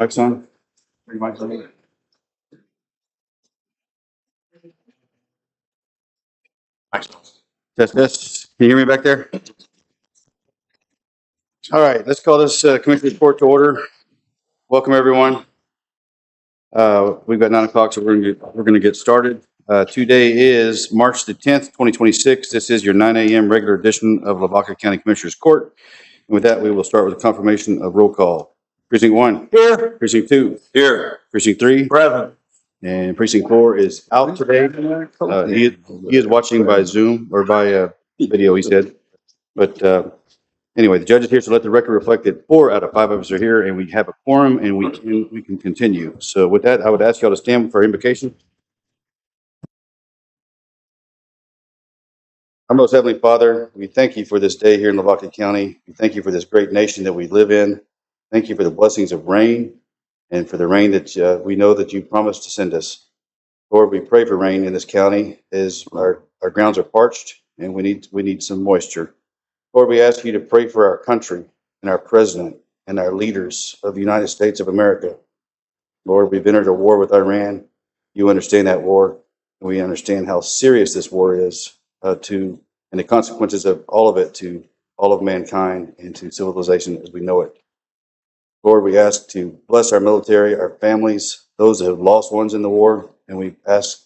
Mic's on? Three mics on? Test. Can you hear me back there? All right, let's call this commission report to order. Welcome, everyone. We've got 9 o'clock, so we're going to get started. Today is March the 10th, 2026. This is your 9 a.m. regular edition of Lavaca County Commissioners Court. And with that, we will start with a confirmation of roll call. Precinct 1. Here. Precinct 2. Here. Precinct 3. Present. And Precinct 4 is out today. He is watching by Zoom or by video, he said. But anyway, the judge is here, so let the record reflect that 4 out of 5 of us are here, and we have a quorum, and we can continue. So with that, I would ask y'all to stand for invocation. Our most heavenly Father, we thank you for this day here in Lavaca County. We thank you for this great nation that we live in. Thank you for the blessings of rain and for the rain that we know that you promised to send us. Lord, we pray for rain in this county as our grounds are parched and we need some moisture. Lord, we ask you to pray for our country and our president and our leaders of the United States of America. Lord, we've entered a war with Iran. You understand that war, and we understand how serious this war is and the consequences of all of it to all of mankind and to civilization as we know it. Lord, we ask to bless our military, our families, those that have lost ones in the war, and we ask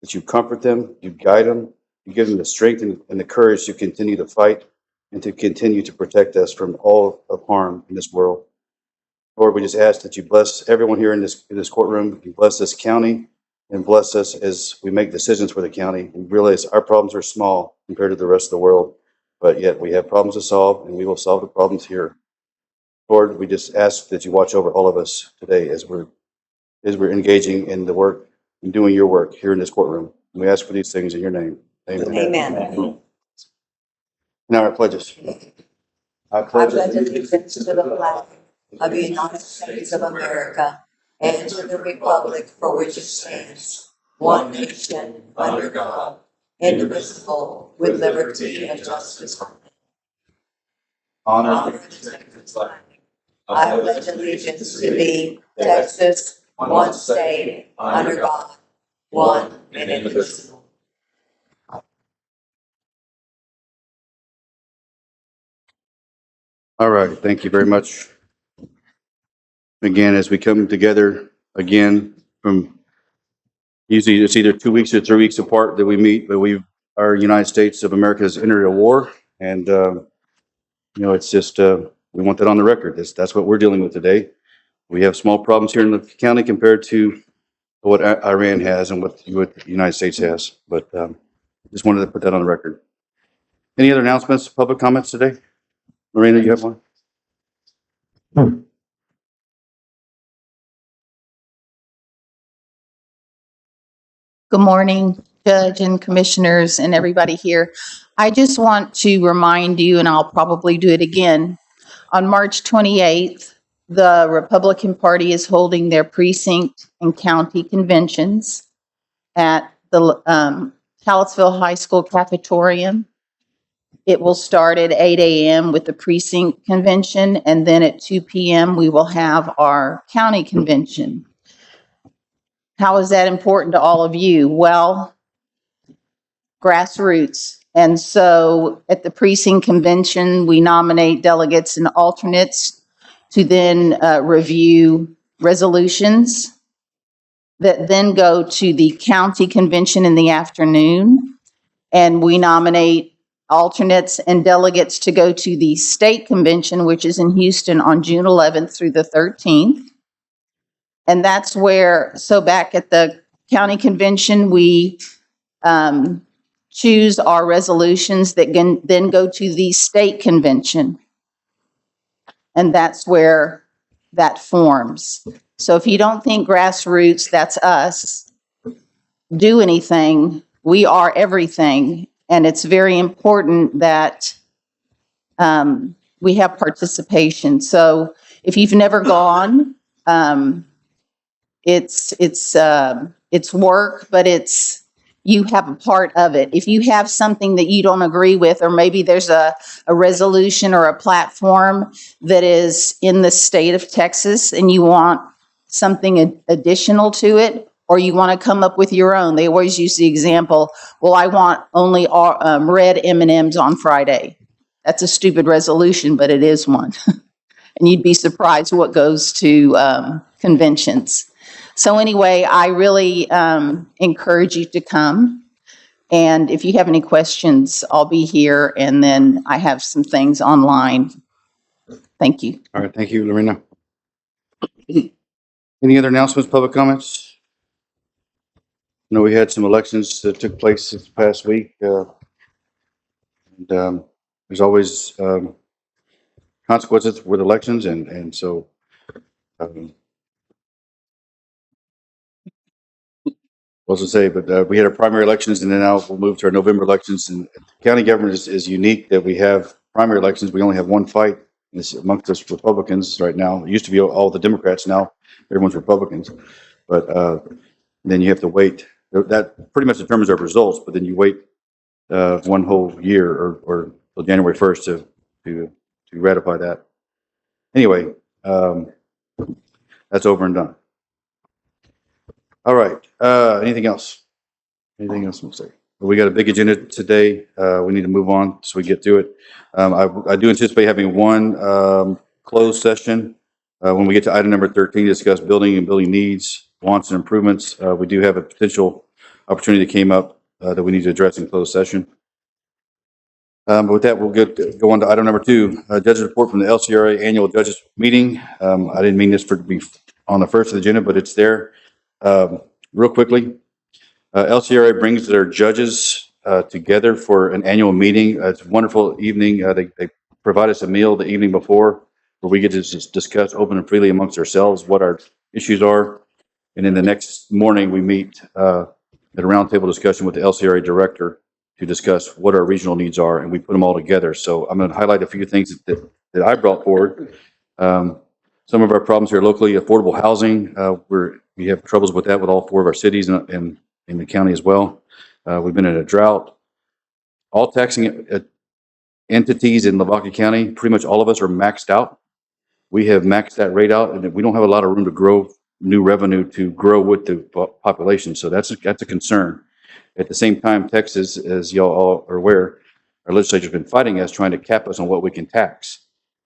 that you comfort them, you guide them, you give them the strength and the courage to continue to fight and to continue to protect us from all of harm in this world. Lord, we just ask that you bless everyone here in this courtroom, you bless this county, and bless us as we make decisions for the county. We realize our problems are small compared to the rest of the world, but yet we have problems to solve, and we will solve the problems here. Lord, we just ask that you watch over all of us today as we're engaging in the work and doing your work here in this courtroom. And we ask for these things in your name. Amen. Amen. Now our pledges. I pledge allegiance to the flag of the United States of America and to the republic for which it stands, one nation, under God, indivisible, with liberty and justice for all. Honor the Texas flag. I pledge allegiance to thee, Texas, one state, under God, one and indivisible. All right. Thank you very much. Again, as we come together again from usually it's either 2 weeks or 3 weeks apart that we meet, but our United States of America has entered a war, and it's just we want that on the record. That's what we're dealing with today. We have small problems here in the county compared to what Iran has and what the United States has, but just wanted to put that on the record. Any other announcements, public comments today? Marina, you have one? Good morning, Judge and Commissioners and everybody here. I just want to remind you, and I'll probably do it again, on March 28th, the Republican Party is holding their precinct and county conventions at the Kalispell High School cafetorium. It will start at 8 a.m. with the precinct convention, and then at 2 p.m. we will have our county convention. How is that important to all of you? Well, grassroots. And so at the precinct convention, we nominate delegates and alternates to then review resolutions that then go to the county convention in the afternoon. And we nominate alternates and delegates to go to the state convention, which is in Houston on June 11th through the 13th. And that's where, so back at the county convention, we choose our resolutions that can then go to the state convention. And that's where that forms. So if you don't think grassroots, that's us, do anything, we are everything. And it's very important that we have participation. So if you've never gone, it's work, but you have a part of it. If you have something that you don't agree with, or maybe there's a resolution or a platform that is in the state of Texas and you want something additional to it, or you want to come up with your own. They always use the example, well, I want only red M&Ms on Friday. That's a stupid resolution, but it is one. And you'd be surprised what goes to conventions. So anyway, I really encourage you to come. And if you have any questions, I'll be here. And then I have some things online. Thank you. All right, thank you, Lorena. Any other announcements, public comments? I know we had some elections that took place this past week. There's always consequences with elections, and so what to say, but we had our primary elections, and then now we'll move to our November elections. And county government is unique that we have primary elections. We only have one fight amongst us Republicans right now. It used to be all the Democrats. Now everyone's Republicans. But then you have to wait. That pretty much determines our results. But then you wait one whole year or till January 1st to ratify that. Anyway, that's over and done. All right. Anything else? Anything else to say? We got a big agenda today. We need to move on so we get through it. I do anticipate having one closed session when we get to item number 13, discuss building and building needs, wants, and improvements. We do have a potential opportunity that came up that we need to address in closed session. But with that, we'll go on to item number 2, judges report from the LCRA annual judges meeting. I didn't mean this to be on the first of the agenda, but it's there. Real quickly, LCRA brings their judges together for an annual meeting. It's a wonderful evening. They provide us a meal the evening before where we get to just discuss open and freely amongst ourselves what our issues are. And then the next morning, we meet at a roundtable discussion with the LCRA director to discuss what our regional needs are, and we put them all together. So I'm going to highlight a few things that I brought forward. Some of our problems here locally, affordable housing, we have troubles with that with all 4 of our cities and in the county as well. We've been in a drought. All taxing entities in Lavaca County, pretty much all of us are maxed out. We have maxed that rate out, and we don't have a lot of room to grow new revenue to grow with the population. So that's a concern. At the same time, Texas, as y'all all are aware, our legislature's been fighting us, trying to cap us on what we can tax.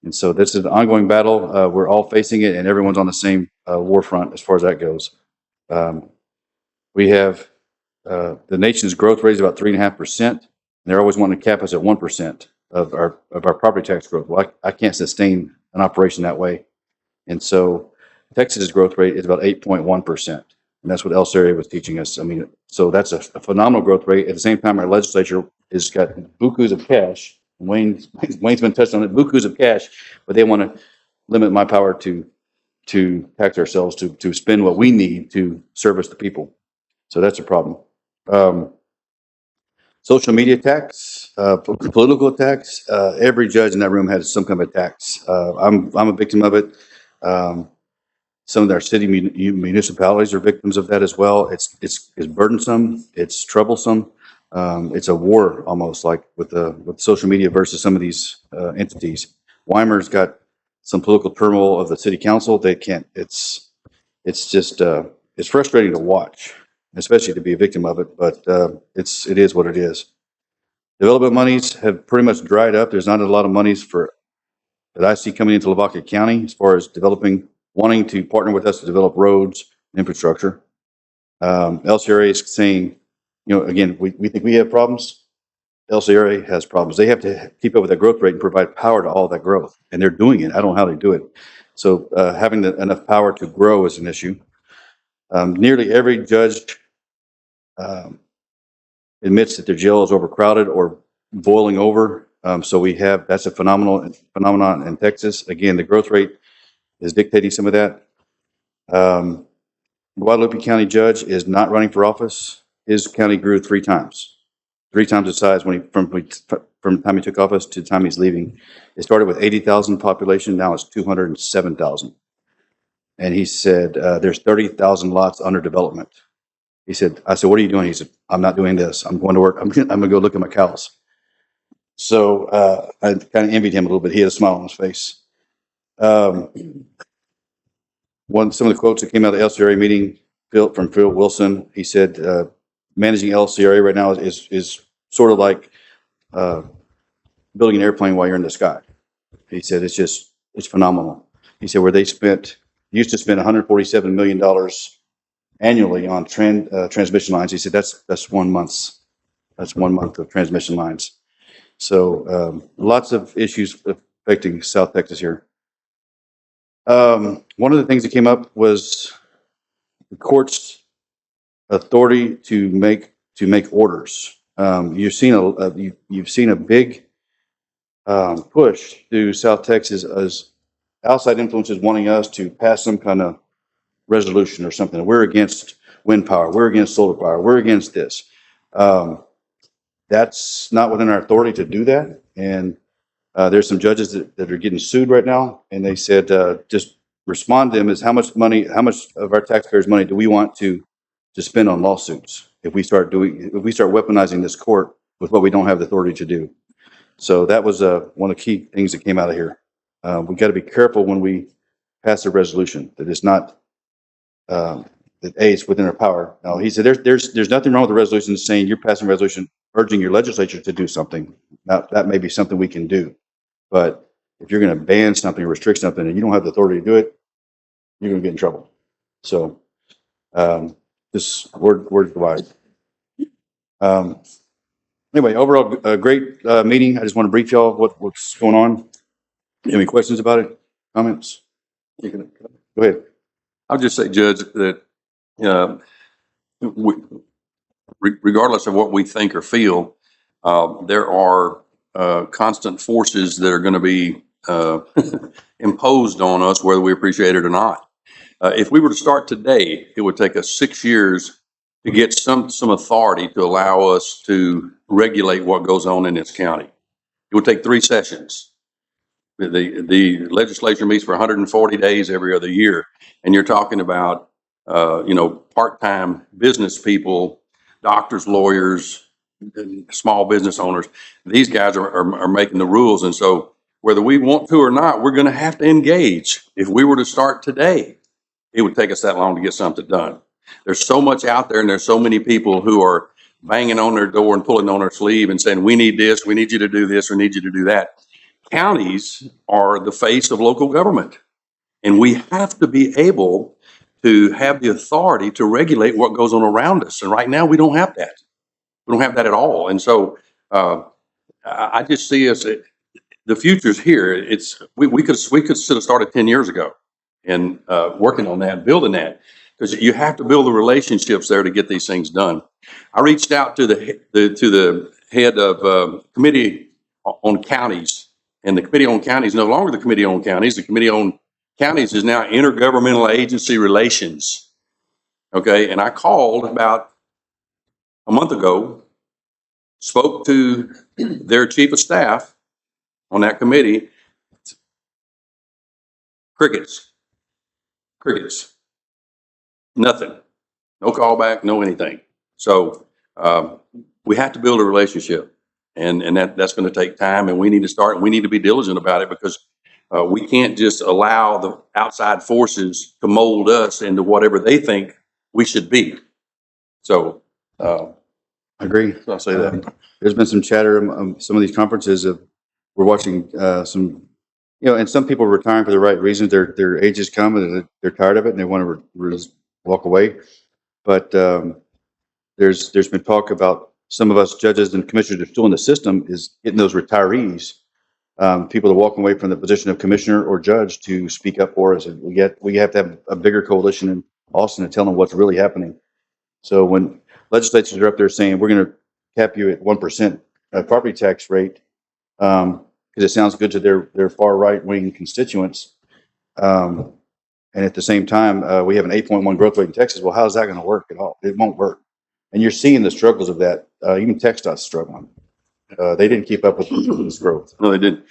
And so this is an ongoing battle. We're all facing it, and everyone's on the same war front as far as that goes. We have the nation's growth rate is about 3.5%. And they're always wanting to cap us at 1% of our property tax growth. Well, I can't sustain an operation that way. And so Texas's growth rate is about 8.1%. And that's what LCRA was teaching us. I mean, so that's a phenomenal growth rate. At the same time, our legislature has got bukus of cash. Wayne's been touched on it, bukus of cash, but they want to limit my power to tax ourselves, to spend what we need to service the people. So that's a problem. Social media tax, political tax. Every judge in that room has some kind of a tax. I'm a victim of it. Some of our city municipalities are victims of that as well. It's burdensome. It's troublesome. It's a war almost, like with social media versus some of these entities. Weimer's got some political turmoil of the city council. They can't. It's just it's frustrating to watch, especially to be a victim of it. But it is what it is. Development monies have pretty much dried up. There's not a lot of monies that I see coming into Lavaca County as far as wanting to partner with us to develop roads and infrastructure. LCRA is saying, again, we think we have problems. LCRA has problems. They have to keep up with that growth rate and provide power to all that growth. And they're doing it. I don't know how they do it. So having enough power to grow is an issue. Nearly every judge admits that their jail is overcrowded or boiling over. So that's a phenomenon in Texas. Again, the growth rate is dictating some of that. Guadalupe County judge is not running for office. His county grew 3 times the size from the time he took office to the time he's leaving. It started with 80,000 population. Now it's 207,000. And he said there's 30,000 lots under development. He said, I said, what are you doing? He said, I'm not doing this. I'm going to work. I'm going to go look at my cows. So I kind of envied him a little bit. He had a smile on his face. Some of the quotes that came out of the LCRA meeting from Phil Wilson, he said, managing LCRA right now is sort of like building an airplane while you're in the sky. He said, it's phenomenal. He said, where they used to spend $147 million annually on transmission lines. He said, that's 1 month. That's 1 month of transmission lines. So lots of issues affecting South Texas here. One of the things that came up was the court's authority to make orders. You've seen a big push through South Texas as outside influences wanting us to pass some kind of resolution or something. We're against wind power. We're against solar power. We're against this. That's not within our authority to do that. And there's some judges that are getting sued right now, and they said just respond to them as how much of our taxpayers' money do we want to spend on lawsuits if we start weaponizing this court with what we don't have the authority to do. So that was one of the key things that came out of here. We got to be careful when we pass a resolution that it's not that it's within our power. No, he said there's nothing wrong with the resolution saying you're passing a resolution urging your legislature to do something. Now that may be something we can do, but if you're going to ban something or restrict something and you don't have the authority to do it, you're going to get in trouble. So this word wise. Anyway, overall, a great meeting. I just want to brief y'all what's going on. Any questions about it? Comments? Go ahead. I'll just say, Judge, that regardless of what we think or feel, there are constant forces that are going to be imposed on us, whether we appreciate it or not. If we were to start today, it would take us 6 years to get some authority to allow us to regulate what goes on in this county. It would take 3 sessions. The legislature meets for 140 days every other year, and you're talking about part-time business people, doctors, lawyers, small business owners. These guys are making the rules, and so whether we want to or not, we're going to have to engage. If we were to start today, it would take us that long to get something done. There's so much out there, and there's so many people who are banging on their door and pulling on their sleeve and saying, we need this, we need you to do this, or need you to do that. Counties are the face of local government, and we have to be able to have the authority to regulate what goes on around us. And right now, we don't have that. We don't have that at all. And so I just see us. The future's here. We could have started 10 years ago and working on that, building that, because you have to build the relationships there to get these things done. I reached out to the head of committee on counties, and the committee on counties is no longer the committee on counties. The committee on counties is now intergovernmental agency relations. Okay, and I called about a month ago, spoke to their chief of staff on that committee. Crickets. Nothing. No callback, no anything. So we have to build a relationship, and that's going to take time, and we need to start, and we need to be diligent about it, because we can't just allow the outside forces to mold us into whatever they think we should be. So I agree. I'll say that. There's been some chatter some of these conferences of we're watching some, and some people are retiring for the right reasons. Their age has come and they're tired of it and they want to walk away. But there's been talk about some of us judges and commissioners that are still in the system is getting those retirees, people that walk away from the position of commissioner or judge to speak up for us. And we have to have a bigger coalition in Austin to tell them what's really happening. So when legislatures are up there saying we're going to cap you at 1% property tax rate, because it sounds good to their far right wing constituents, and at the same time we have an 8.1 growth rate in Texas. Well, how's that going to work at all? It won't work. And you're seeing the struggles of that. Even TxDOT's struggling. They didn't keep up with this growth. No, they didn't.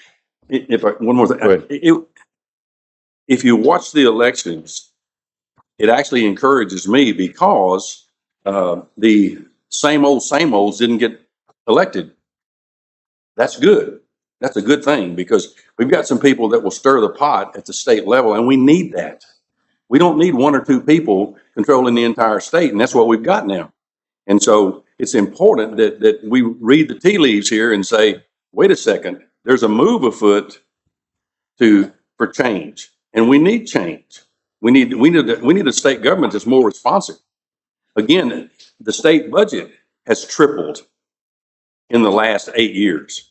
One more thing. If you watch the elections, it actually encourages me, because the same olds didn't get elected. That's good. That's a good thing because we've got some people that will stir the pot at the state level, and we need that. We don't need one or two people controlling the entire state, and that's what we've got now. And so it's important that we read the tea leaves here and say, wait a second, there's a move afoot for change, and we need change. We need a state government that's more responsive. Again, the state budget has tripled in the last 8 years.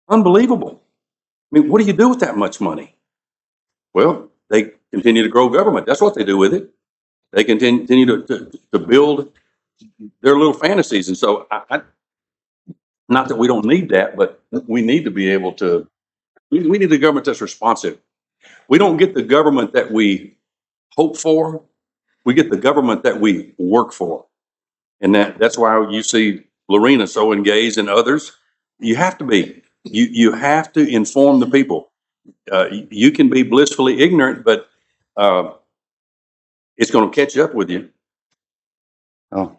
Unbelievable. I mean, what do you do with that much money? Well, they continue to grow government. That's what they do with it. They continue to build their little fantasies. And so, not that we don't need that, but we need to be able to, we need a government that's responsive. We don't get the government that we hope for. We get the government that we work for. And that's why you see Lorena so engaged and others. You have to be. You have to inform the people. You can be blissfully ignorant, but it's going to catch up with you. Oh,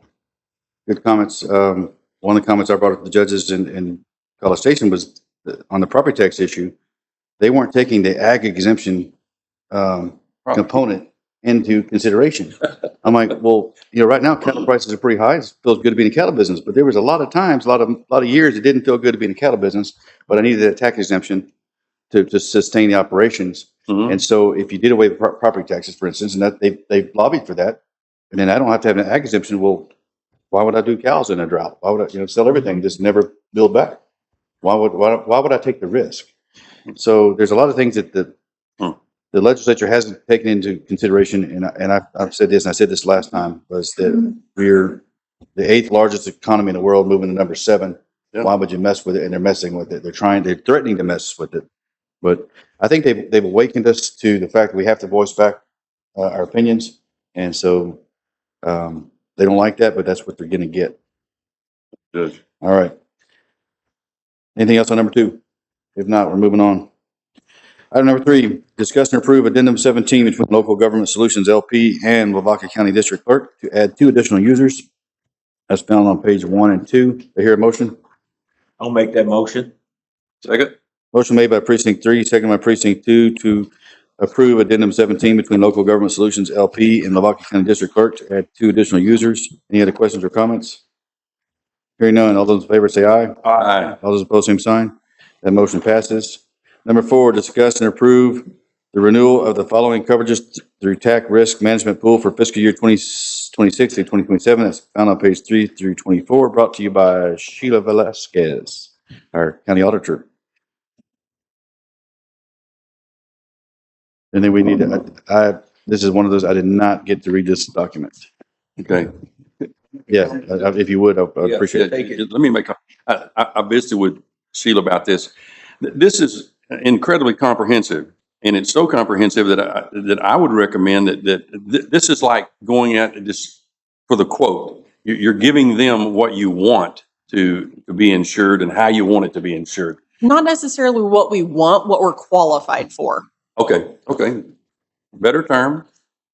good comments. One of the comments I brought up to the judges in College Station was on the property tax issue. They weren't taking the ag exemption component into consideration. I'm like, well, right now cattle prices are pretty high. It feels good to be in the cattle business, but there was a lot of times, a lot of years, it didn't feel good to be in the cattle business. But I needed a tax exemption to sustain the operations. Mm-hmm. And so, if you did away with property taxes, for instance, and that they lobbied for that, and then I don't have to have an ag exemption. Well, why would I do cows in a drought? Why would I, sell everything, just never build back? Why would I take the risk? So there's a lot of things that the legislature hasn't taken into consideration, and I've said this, and I said this last time, was that we're the 8th largest economy in the world, moving to number 7. Yeah. Why would you mess with it? And they're messing with it. They're threatening to mess with it. But I think they've awakened us to the fact that we have to voice back our opinions, and so they don't like that, but that's what they're going to get. Good. All right. Anything else on number 2? If not, we're moving on. Item number 3, discuss and approve addendum 17 between Local Government Solutions LP and Lavaca County District Clerk to add 2 additional users. That's found on page 1 and 2. I hear a motion. I'll make that motion. Second. Motion made by precinct 3, second by precinct 2 to approve addendum 17 between Local Government Solutions LP and Lavaca County District Clerk to add 2 additional users. Any other questions or comments? Hearing none, all those in favor say aye. Aye. All those opposed, same sign. That motion passes. Number 4, discuss and approve the renewal of the following coverages through TAC Risk Management Pool for fiscal year 2026 through 2027. That's found on page 3 through 24, brought to you by Sheila Velasquez, our county auditor. And then we need to, this is one of those, I did not get to read this document. Okay. Yeah, if you would, I'd appreciate it. Let me make I visited with Sheila about this. This is incredibly comprehensive, and it's so comprehensive that I would recommend that this is like going at this for the quote. You're giving them what you want to be insured and how you want it to be insured. Not necessarily what we want, what we're qualified for. Okay. Better term,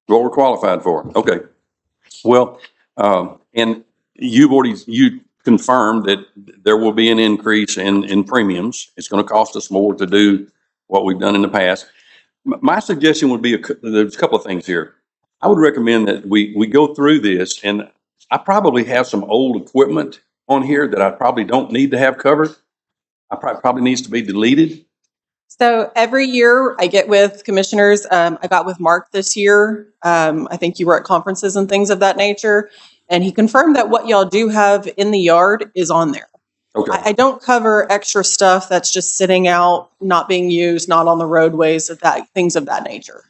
what we're qualified for. Okay. Well, and you confirmed that there will be an increase in premiums. It's going to cost us more to do what we've done in the past. My suggestion would be there's a couple of things here. I would recommend that we go through this, and I probably have some old equipment on here that I probably don't need to have covered. I probably needs to be deleted. So every year I get with commissioners. I got with Mark this year. I think you were at conferences and things of that nature. And he confirmed that what y'all do have in the yard is on there. Okay. I don't cover extra stuff that's just sitting out, not being used, not on the roadways, things of that nature.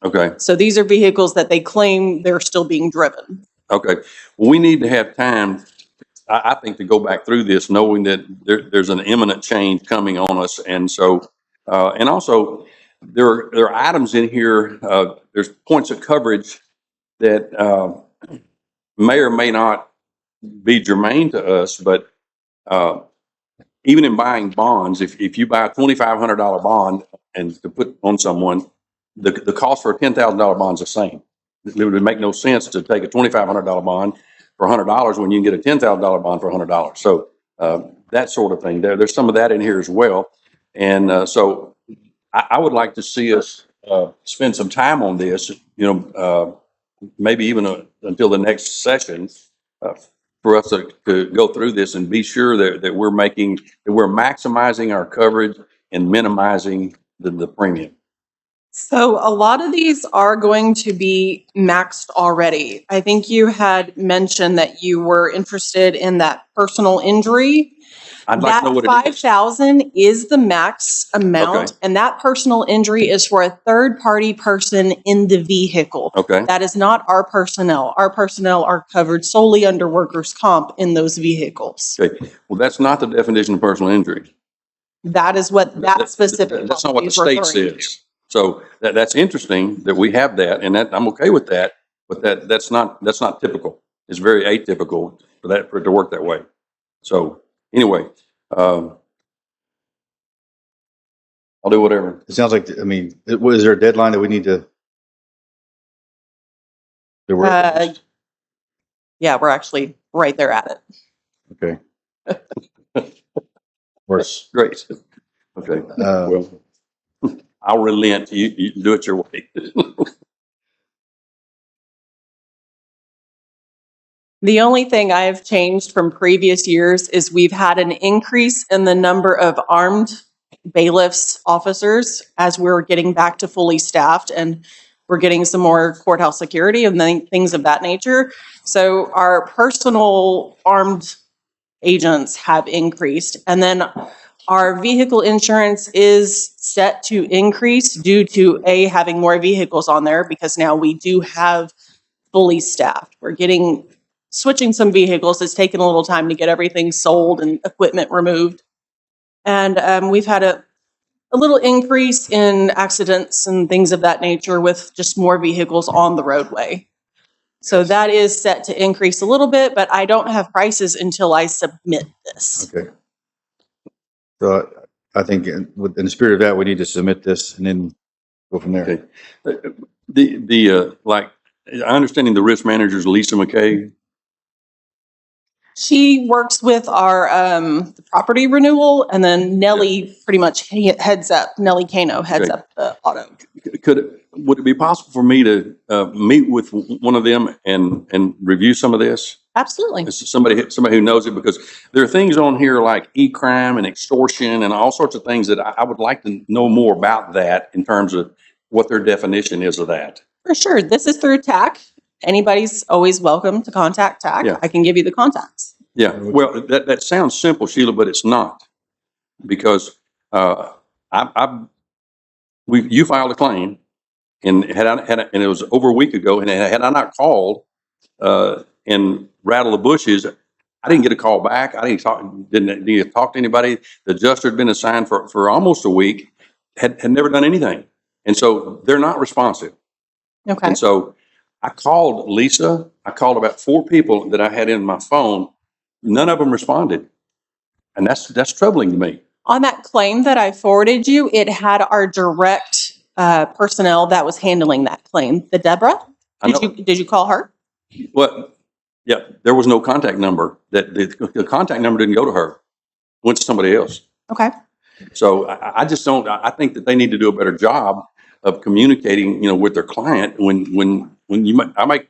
Okay. So these are vehicles that they claim they're still being driven. Okay. Well, we need to have time, I think, to go back through this, knowing that there's an imminent change coming on us. And so, and also, there are items in here, there's points of coverage that may or may not be germane to us, but even in buying bonds, if you buy a $2,500 bond and to put on someone, the cost for a $10,000 bond is the same. It would make no sense to take a $2,500 bond for $100 when you can get a $10,000 bond for $100. So that sort of thing. There's some of that in here as well. And so I would like to see us spend some time on this, maybe even until the next session, for us to go through this and be sure that we're maximizing our coverage and minimizing the premium. So a lot of these are going to be maxed already. I think you had mentioned that you were interested in that personal injury. I'd like to know what That it is. 5,000 is the max amount, Okay. and that personal injury is for a third-party person in the vehicle. Okay. That is not our personnel. Our personnel are covered solely under workers' comp in those vehicles. Okay. Well, that's not the definition of personal injury. That is what that specific That's not what the policy state is referring to. says. So that's interesting that we have that, and that I'm okay with that. But that's not typical. It's very atypical for it to work that way. So anyway, I'll do whatever. It sounds like, I mean, is there a deadline that we need to? Yeah, we're actually right there at it. Okay. Worse. Great. Okay. Well, I'll relent. You do it your way. The only thing I've changed from previous years is we've had an increase in the number of armed bailiffs officers as we're getting back to fully staffed, and we're getting some more courthouse security and things of that nature. So our personal armed agents have increased. And then our vehicle insurance is set to increase due to having more vehicles on there, because now we do have fully staffed. We're switching some vehicles. It's taken a little time to get everything sold and equipment removed. And we've had a little increase in accidents and things of that nature with just more vehicles on the roadway. So that is set to increase a little bit, but I don't have prices until I submit this. Okay. So I think in the spirit of that, we need to submit this and then go from there. Okay. Like, understanding the risk manager is Lisa McKay. She works with our the property renewal, and then Nellie pretty much heads up. Nellie Kano heads up the auto. Would it be possible for me to meet with one of them and review some of this? Absolutely. It's somebody who knows it, because there are things on here like e-crime and extortion and all sorts of things that I would like to know more about that in terms of what their definition is of that. For sure. This is through TAC. Anybody's always welcome to contact TAC. Yeah. I can give you the contacts. Yeah. Well, that sounds simple, Sheila, but it's not, because you filed a claim, and and it was over a week ago, and had I not called and rattled the bushes, I didn't get a call back. I didn't talk to anybody. The adjuster had been assigned for almost a week, had never done anything, and so they're not responsive. Okay. And so I called Lisa. I called about 4 people that I had in my phone. None of them responded, and that's troubling to me. On that claim that I forwarded you, it had our direct personnel that was handling that claim. The Deborah, did you call her? Well, yeah, there was no contact number. That the contact number didn't go to her. It went to somebody else. Okay. So I just don't. I think that they need to do a better job of communicating, with their client. When I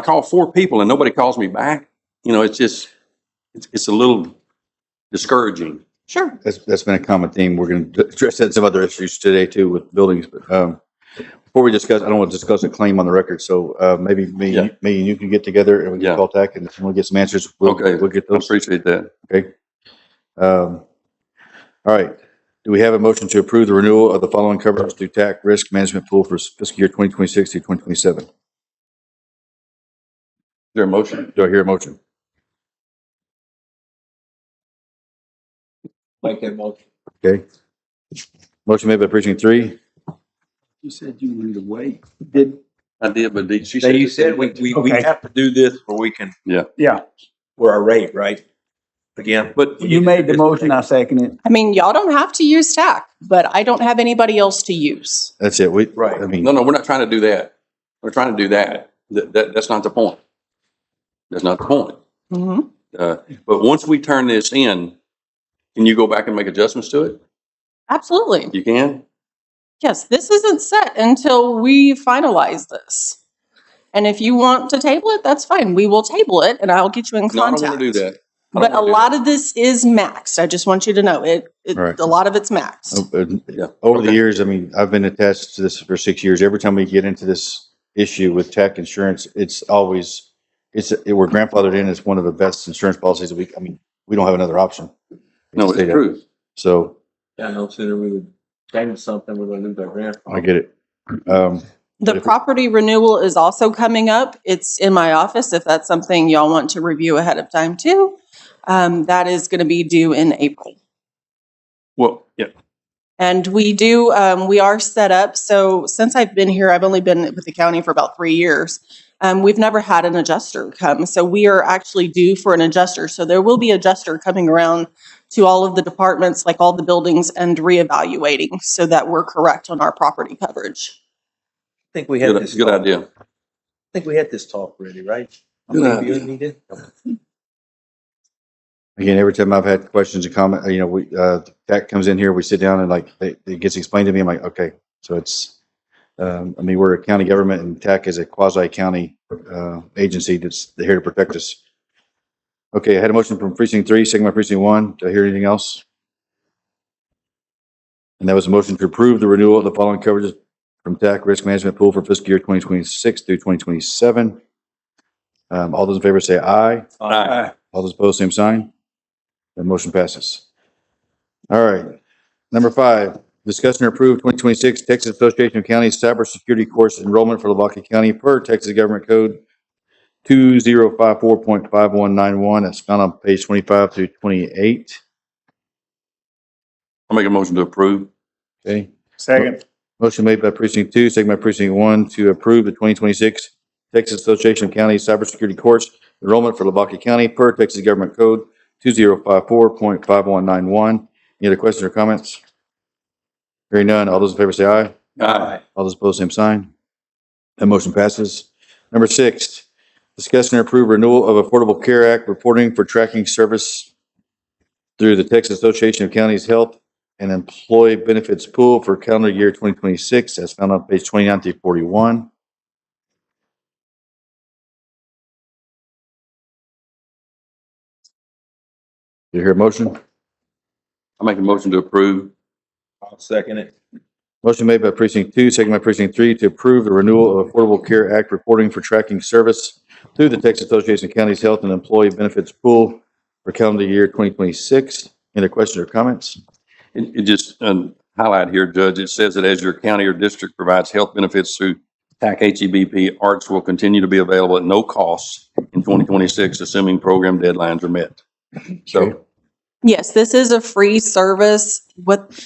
call 4 people and nobody calls me back, it's just it's a little discouraging. Sure. That's been a common theme. We're going to address that, some other issues today too with buildings. But before we discuss, I don't want to discuss a claim on the record. So maybe me and you can get together and we can call TAC and we'll get some answers. We'll get those. I appreciate that. Okay. All right. Do we have a motion to approve the renewal of the following coverage through TAC risk management pool for fiscal year 2026 to 2027? Is there a motion? Do I hear a motion? Make that motion. Okay. Motion made by precinct 3. You said you wanted to wait. I did, but she You said we have to do this where we can. Yeah, We're our rate, right? Again, but you made the motion, I second it. I mean, y'all don't have to use TAC, but I don't have anybody else to use. That's it. Right. I mean, No, we're not trying to do that. We're trying to do that. That's not the point. That's not the point. Mhm. But once we turn this in, can you go back and make adjustments to it? Absolutely. You can? Yes, this isn't set until we finalize this. And if you want to table it, that's fine. We will table it and I'll get you in No, I contact. don't want to do that. But a lot of this is maxed. I just want you to know Right. a lot of it's maxed. Yeah. Over the Okay. years, I mean, I've been attached to this for 6 years. Every time we get into this issue with tech insurance, it's always, we're grandfathered in as one of the best insurance policies that we don't have another option. No, it's true. So Yeah, no sooner we would change something, we're gonna lose our grandfather. I get it. The property renewal is also coming up. It's in my office if that's something y'all want to review ahead of time too. That is going to be due in April. Well, yeah. And we are set up. So since I've been here, I've only been with the county for about 3 years. We've never had an adjuster come. So we are actually due for an adjuster. So there will be an adjuster coming around to all of the departments, like all the buildings, and reevaluating so that we're correct on our property coverage. I think we had Good, this. good talk. idea. I think we had this talk already, right? Good Maybe idea. we did. Again, every time I've had questions and comment, tech comes in here, we sit down and it gets explained to me. I'm like, okay, so it's, we're a county government and tech is a quasi-county, agency that's here to protect us. Okay, I had a motion from precinct 3, second by precinct 1. Do I hear anything else? And that was a motion to approve the renewal of the following coverages from TAC Risk Management Pool for fiscal year 2026 through 2027. All those in favor say aye. Aye. All those opposed, same sign. The motion passes. All right. Number 5, discuss and approve 2026 Texas Association of Counties Cybersecurity Course enrollment for Lavaca County per Texas Government Code 2054.5191. That's found on page 25 through 28. I'll make a motion to approve. Okay. Second. Motion made by precinct 2, second by precinct 1 to approve the 2026 Texas Association of Counties Cybersecurity Course enrollment for Lavaca County per Texas Government Code 2054.5191. Any other questions or comments? Hearing none, all those in favor say aye. Aye. All those opposed, same sign. That motion passes. Number 6, discuss and approve renewal of Affordable Care Act reporting for tracking service through the Texas Association of Counties Health and Employee Benefits Pool for calendar year 2026, as found on page 29 through 41. Do you hear a motion? I'll make a motion to approve. I'll second it. Motion made by precinct 2, second by precinct 3 to approve the renewal of Affordable Care Act reporting for tracking service through the Texas Association of Counties Health and Employee Benefits Pool for calendar year 2026. Any other questions or comments? It just, highlight here, Judge, it says that as your county or district provides health benefits through TAC HEBP, ARTS will continue to be available at no cost in 2026, assuming program deadlines are met. So, Yes, this is a free service.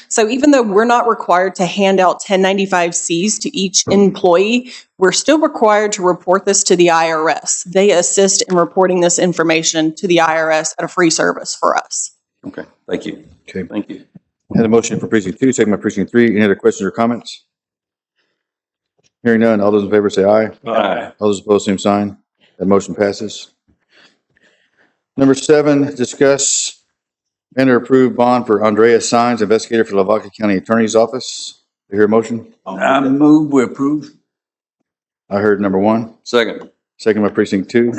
So even though we're not required to hand out 1095Cs to each employee, we're still required to report this to the IRS. They assist in reporting this information to the IRS at a free service for us. okay, thank you. Okay. Thank you. Had a motion for precinct 2, second by precinct 3. Any other questions or comments? Hearing none, all those in favor say aye. Aye. All those opposed, same sign. That motion passes. Number 7, discuss and or approve bond for Andrea Sines, investigator for Lavaca County Attorney's Office. Do you hear a motion? I move we approve. I heard number 1, Second. second by precinct 2.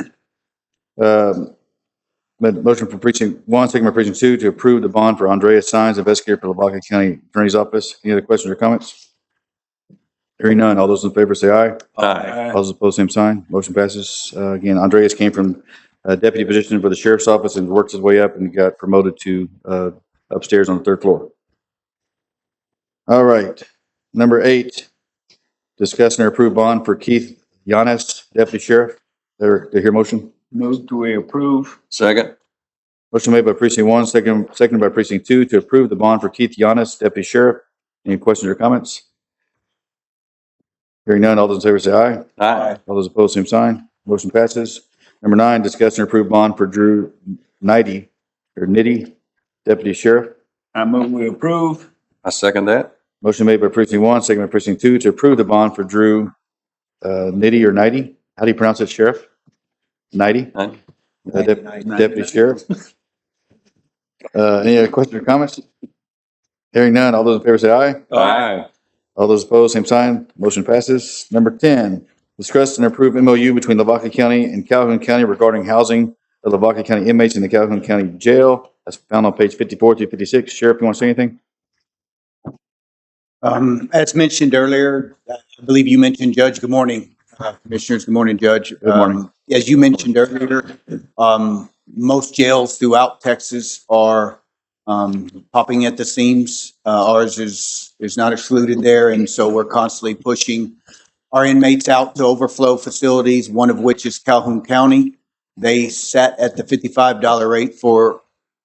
Motion for precinct 1, second by precinct 2 to approve the bond for Andrea Sines, investigator for Lavaca County Attorney's Office. Any other questions or comments? Hearing none, all those in favor say aye. Aye. All those opposed, same sign. Motion passes. Again, Andreas came from a deputy position for the sheriff's office and worked his way up and got promoted to upstairs on the 3rd floor. All right. Number 8, discuss and approve bond for Keith Yanis, deputy sheriff. Do you hear a motion? Move we approve. Second. Motion made by precinct 1, seconded by precinct 2 to approve the bond for Keith Yanis, deputy sheriff. Any questions or comments? Hearing none, all those in favor say aye. Aye. All those opposed, same sign. Motion passes. Number 9, discuss and approve bond for Drew Nitty, deputy sheriff. I move we approve. I second that. Motion made by precinct 1, second by precinct 2 to approve the bond for Drew Nitty. How do you pronounce it, Sheriff? 90? Huh? Deputy Sheriff? Any other questions or comments? Hearing none, all those in favor say aye. Aye. All those opposed, same sign. Motion passes. Number 10, discuss and approve MOU between Lavaca County and Calhoun County regarding housing of Lavaca County inmates in the Calhoun County Jail. That's found on page 54 through 56. Sheriff, you want to say anything? As mentioned earlier, I believe you mentioned, Judge, good morning, Commissioners, good morning, Judge. Good morning. As you mentioned earlier, most jails throughout Texas are popping at the seams. Ours is not excluded there, and so we're constantly pushing our inmates out to overflow facilities, one of which is Calhoun County. They sat at the $55 rate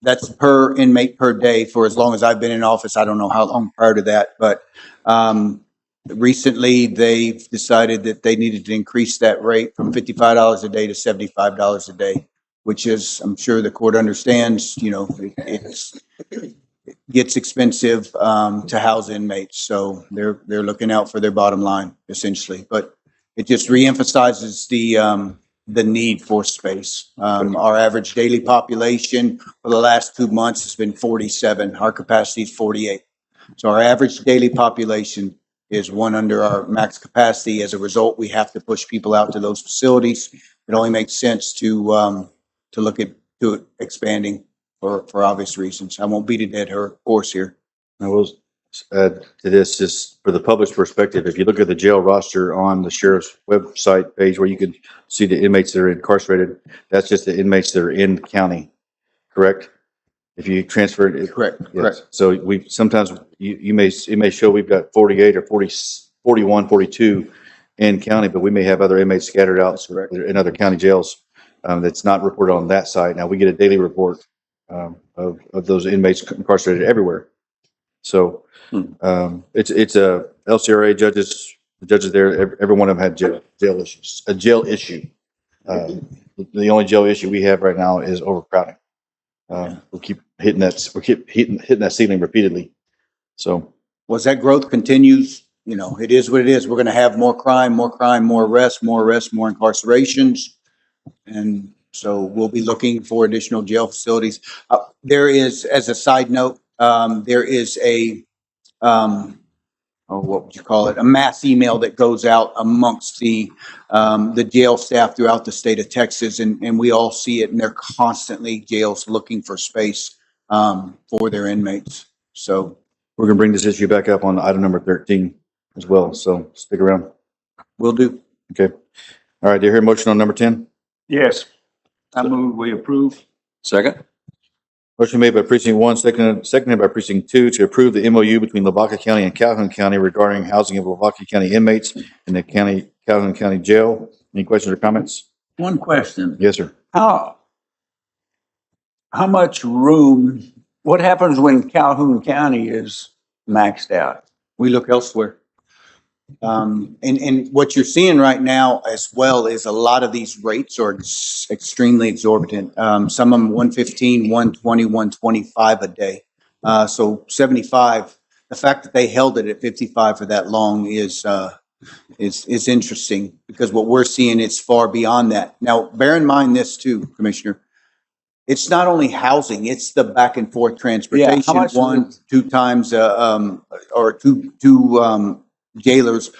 that's per inmate per day for as long as I've been in office. I don't know how long prior to that, but recently they've decided that they needed to increase that rate from $55 a day to $75 a day, which is, I'm sure the court understands, it gets expensive to house inmates. So they're looking out for their bottom line essentially, but it just reemphasizes the need for space. Our average daily population for the last 2 months has been 47. Our capacity is 48. So our average daily population is one under our max capacity. As a result, we have to push people out to those facilities. It only makes sense to look at expanding for obvious reasons. I won't beat a dead horse here. I will add to this, just for the public's perspective, if you look at the jail roster on the sheriff's website page where you can see the inmates that are incarcerated, that's just the inmates that are in county, correct? If you transfer it. Correct, Yes. correct. So we sometimes, it may show we've got 48 or 40, 41, 42 in county, but we may have other inmates scattered out in other county jails that's not reported on that side. Now, we get a daily report of those inmates incarcerated everywhere. So it's a LCRA judges, the judges there, every one of them had jail issues, a jail issue. The only jail issue we have right now is overcrowding. We keep hitting that ceiling repeatedly. So As that growth continues, it is what it is. We're going to have more crime, more arrests, more incarcerations. And so we'll be looking for additional jail facilities. There is, as a side note, there is what would you call it? A mass email that goes out amongst the jail staff throughout the state of Texas, and we all see it, and they're constantly jails looking for space for their inmates. So we're going to bring this issue back up on item number 13 as well. So stick around. we'll do. Okay. All right. Do you hear a motion on number 10? Yes. I move we approve. Second? Motion made by precinct 1, seconded by precinct 2 to approve the MOU between Lavaca County and Calhoun County regarding housing of Lavaca County inmates in the Calhoun County Jail. Any questions or comments? One question. Yes, sir. How much room, what happens when Calhoun County is maxed out? We look elsewhere. And what you're seeing right now as well is a lot of these rates are extremely exorbitant. Some of them 115, 120, 125 a day. So 75, the fact that they held it at 55 for that long is interesting, because what we're seeing is far beyond that. Now, bear in mind this too, Commissioner. It's not only housing, it's the back and forth transportation. how much 1-2 times, or two jailers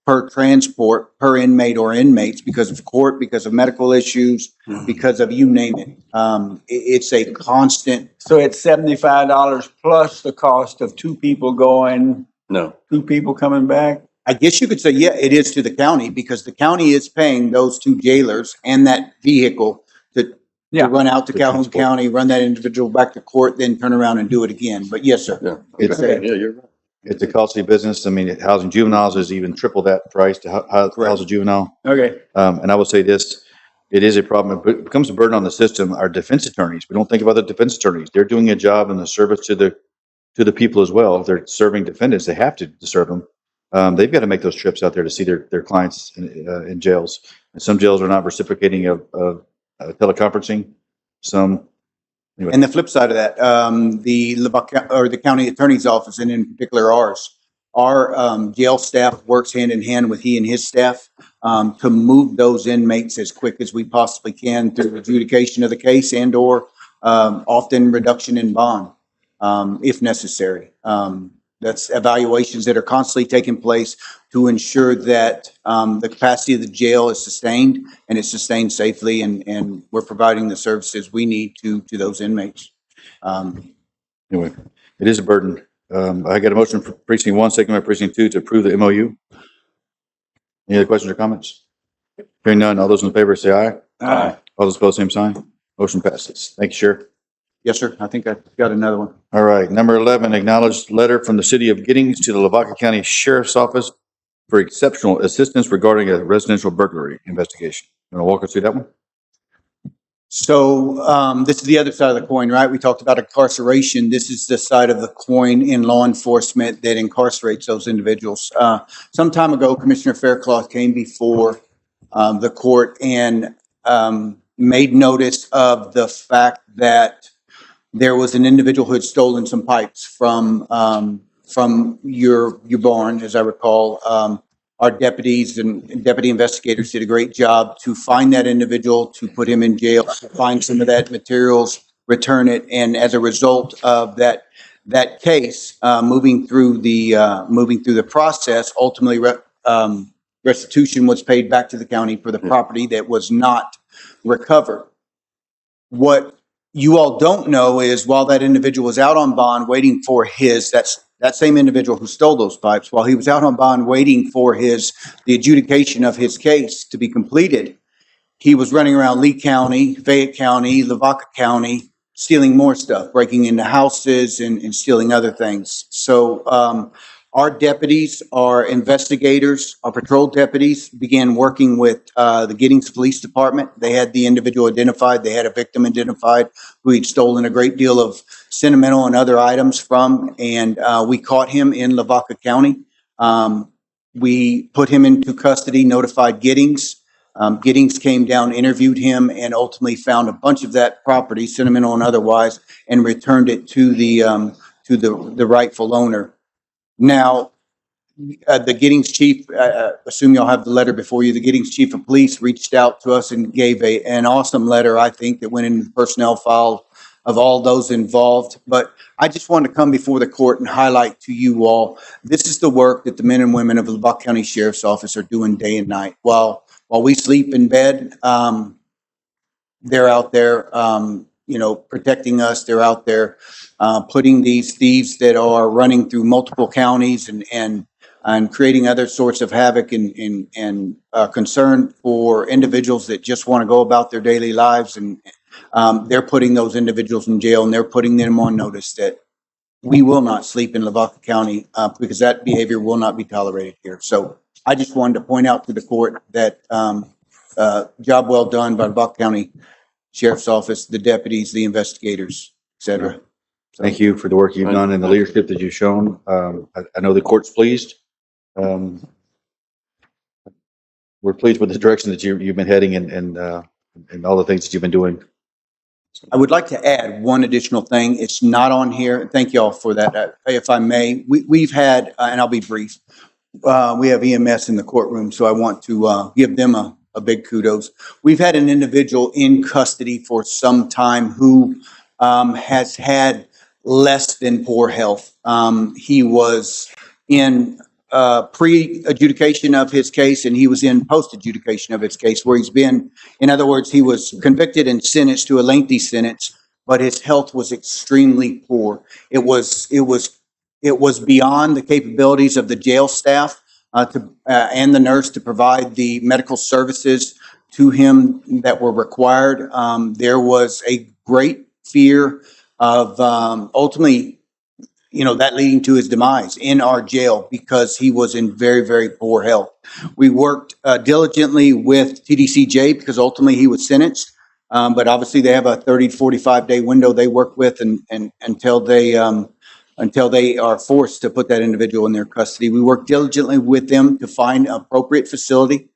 per transport, per inmate or inmates, because of court, because of medical issues, because of you name it. It's a constant. So it's $75 plus the cost of 2 people going, No. 2 people coming back? I guess you could say, yeah, it is to the county, because the county is paying those 2 jailers and that vehicle to run out to Calhoun transport. County, run that individual back to court, then turn around and do it again. But yes, sir. Yeah. It's You're right. It's a costly business. I mean, housing juveniles is even triple that price to house a juvenile. Okay. And I will say this, it is a problem. It becomes a burden on the system. Our defense attorneys, we don't think about the defense attorneys. They're doing a job in the service to the people as well. If they're serving defendants, they have to serve them. They've got to make those trips out there to see their clients in jails. And some jails are not reciprocating of teleconferencing. Some. Anyway. And the flip side of that, the Lavaca, or the county attorney's office, and in particular ours, Our jail staff works hand in hand with he and his staff to move those inmates as quick as we possibly can through adjudication of the case and/or often reduction in bond if necessary. That's evaluations that are constantly taking place to ensure that the capacity of the jail is sustained and it's sustained safely, and we're providing the services we need to those inmates. Anyway, it is a burden. I got a motion for precinct 1, second by precinct 2 to approve the MOU. Any other questions or comments? Hearing none, all those in favor say aye. Aye. All those opposed, same sign. Motion passes. Thank you, Sheriff. Yes, sir. I think I got another one. All right, number 11, acknowledged letter from the city of Giddings to the Lavaca County Sheriff's Office for exceptional assistance regarding a residential burglary investigation. You want to walk us through that one? So this is the other side of the coin, right? We talked about incarceration. This is the side of the coin in law enforcement that incarcerates those individuals. Some time ago, Commissioner Faircloth came before the court and made notice of the fact that there was an individual who had stolen some pipes from your barn, as I recall. Our deputies and deputy investigators did a great job to find that individual, to put him in jail, find some of that materials, return it, and as a result of that case moving through the process, ultimately restitution was paid back to the county for the property that was not recovered. What you all don't know is while that individual was out on bond waiting for that same individual who stole those pipes, while he was out on bond waiting for the adjudication of his case to be completed, he was running around Lee County, Fayette County, Lavaca County, stealing more stuff, breaking into houses and stealing other things. So our deputies, our investigators, our patrol deputies began working with the Giddings Police Department. They had the individual identified. They had a victim identified who he'd stolen a great deal of sentimental and other items from, and we caught him in Lavaca County. We put him into custody, notified Giddings. Giddings came down, interviewed him, and ultimately found a bunch of that property, sentimental and otherwise, and returned it to the rightful owner. Now, the Giddings chief, assume y'all have the letter before you, the Giddings chief of police reached out to us and gave an awesome letter, I think, that went into the personnel file of all those involved. But I just wanted to come before the court and highlight to you all, this is the work that the men and women of the Lavaca County Sheriff's Office are doing day and night. While we sleep in bed, they're out there, protecting us. They're out there putting these thieves that are running through multiple counties and creating other sorts of havoc and concern for individuals that just want to go about their daily lives. And they're putting those individuals in jail, and they're putting them on notice that we will not sleep in Lavaca County because that behavior will not be tolerated here. So I just wanted to point out to the court that job well done by Lavaca County Sheriff's Office, the deputies, the investigators, et cetera. Thank you for the work you've done and the leadership that you've shown. I know the court's pleased. We're pleased with the direction that you've been heading and all the things that you've been doing. I would like to add one additional thing. It's not on here. Thank you all for that. If I may, we've had, and I'll be brief, we have EMS in the courtroom, so I want to give them a big kudos. We've had an individual in custody for some time who has had less than poor health. He was in pre-adjudication of his case, and he was in post-adjudication of his case, where he's been, in other words, he was convicted and sentenced to a lengthy sentence, but his health was extremely poor. It was beyond the capabilities of the jail staff and the nurse to provide the medical services to him that were required. There was a great fear of ultimately, that leading to his demise in our jail because he was in very, very poor health. We worked diligently with TDCJ because ultimately he was sentenced, but obviously they have a 30 to 45 day window they work with and until they are forced to put that individual in their custody. We worked diligently with them to find an appropriate facility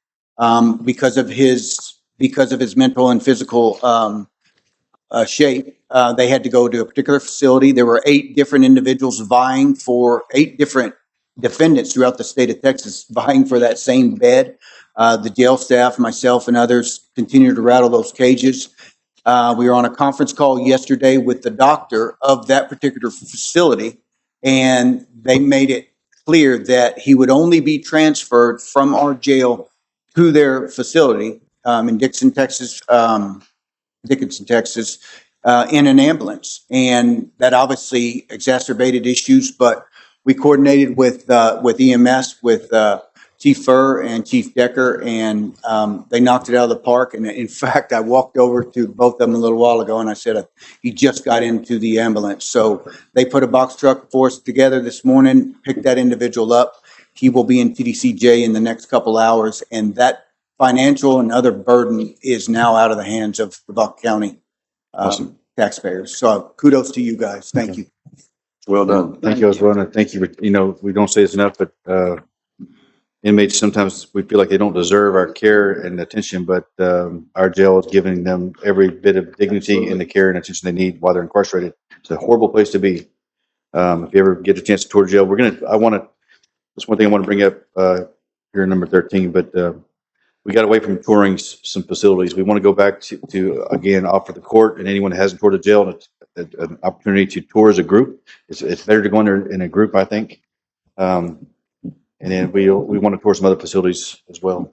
because of his mental and physical shape. They had to go to a particular facility. There were 8 different individuals vying for 8 different defendants throughout the state of Texas vying for that same bed. The jail staff, myself and others continue to rattle those cages. We were on a conference call yesterday with the doctor of that particular facility, and they made it clear that he would only be transferred from our jail to their facility in Dickinson, Texas, in an ambulance. And that obviously exacerbated issues, but we coordinated with EMS, with Chief Furr and Chief Decker, and they knocked it out of the park. And in fact, I walked over to both of them a little while ago and I said, he just got into the ambulance. So they put a box truck for us together this morning, picked that individual up. He will be in TDCJ in the next couple hours, and that financial and other burden is now out of the hands of the Lavaca County taxpayers. So kudos to you guys. Thank you. Well done. Thank you as well, and thank you. We don't say this enough, but inmates, sometimes we feel like they don't deserve our care and attention, but our jail is giving them every bit of dignity and the care and attention they need while they're incarcerated. It's a horrible place to be. If you ever get a chance to tour jail, that's one thing I want to bring up here in number 13, but we got away from touring some facilities. We want to go back to again, offer the court and anyone that hasn't toured a jail an opportunity to tour as a group. It's better to go in there in a group, I think. And then we want to tour some other facilities as well.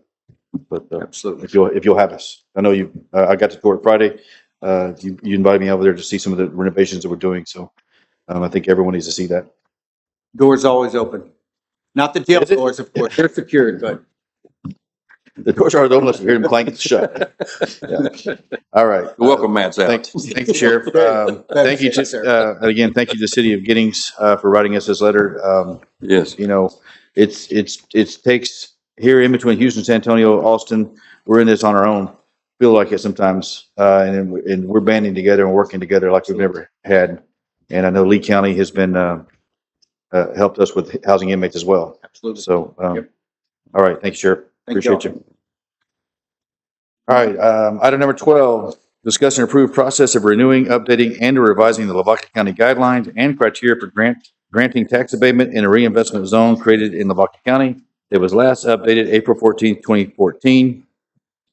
But absolutely, if you'll have us, I know you. I got to tour it Friday. You invited me over there to see some of the renovations that we're doing. So I think everyone needs to see that. Doors always open. Not the jail doors, of course. They're secured, but the doors are open unless you hear them clank shut. Yeah. All right. You're welcome, Matt. Thank you, Sheriff. Thank you again. Thank you to the city of Giddings for writing us this letter. Yes. It takes here in between Houston, San Antonio, Austin. We're in this on our own. Feel like it sometimes, and we're banding together and working together like we've never had. And I know Lee County has been helped us with housing inmates as well. Absolutely. So, all right. Thank you, Sheriff. Appreciate you. All right. Item number 12, discuss and approve process of renewing, updating, and revising the Lavaca County guidelines and criteria for granting tax abatement in a reinvestment zone created in Lavaca County. It was last updated April 14th, 2014,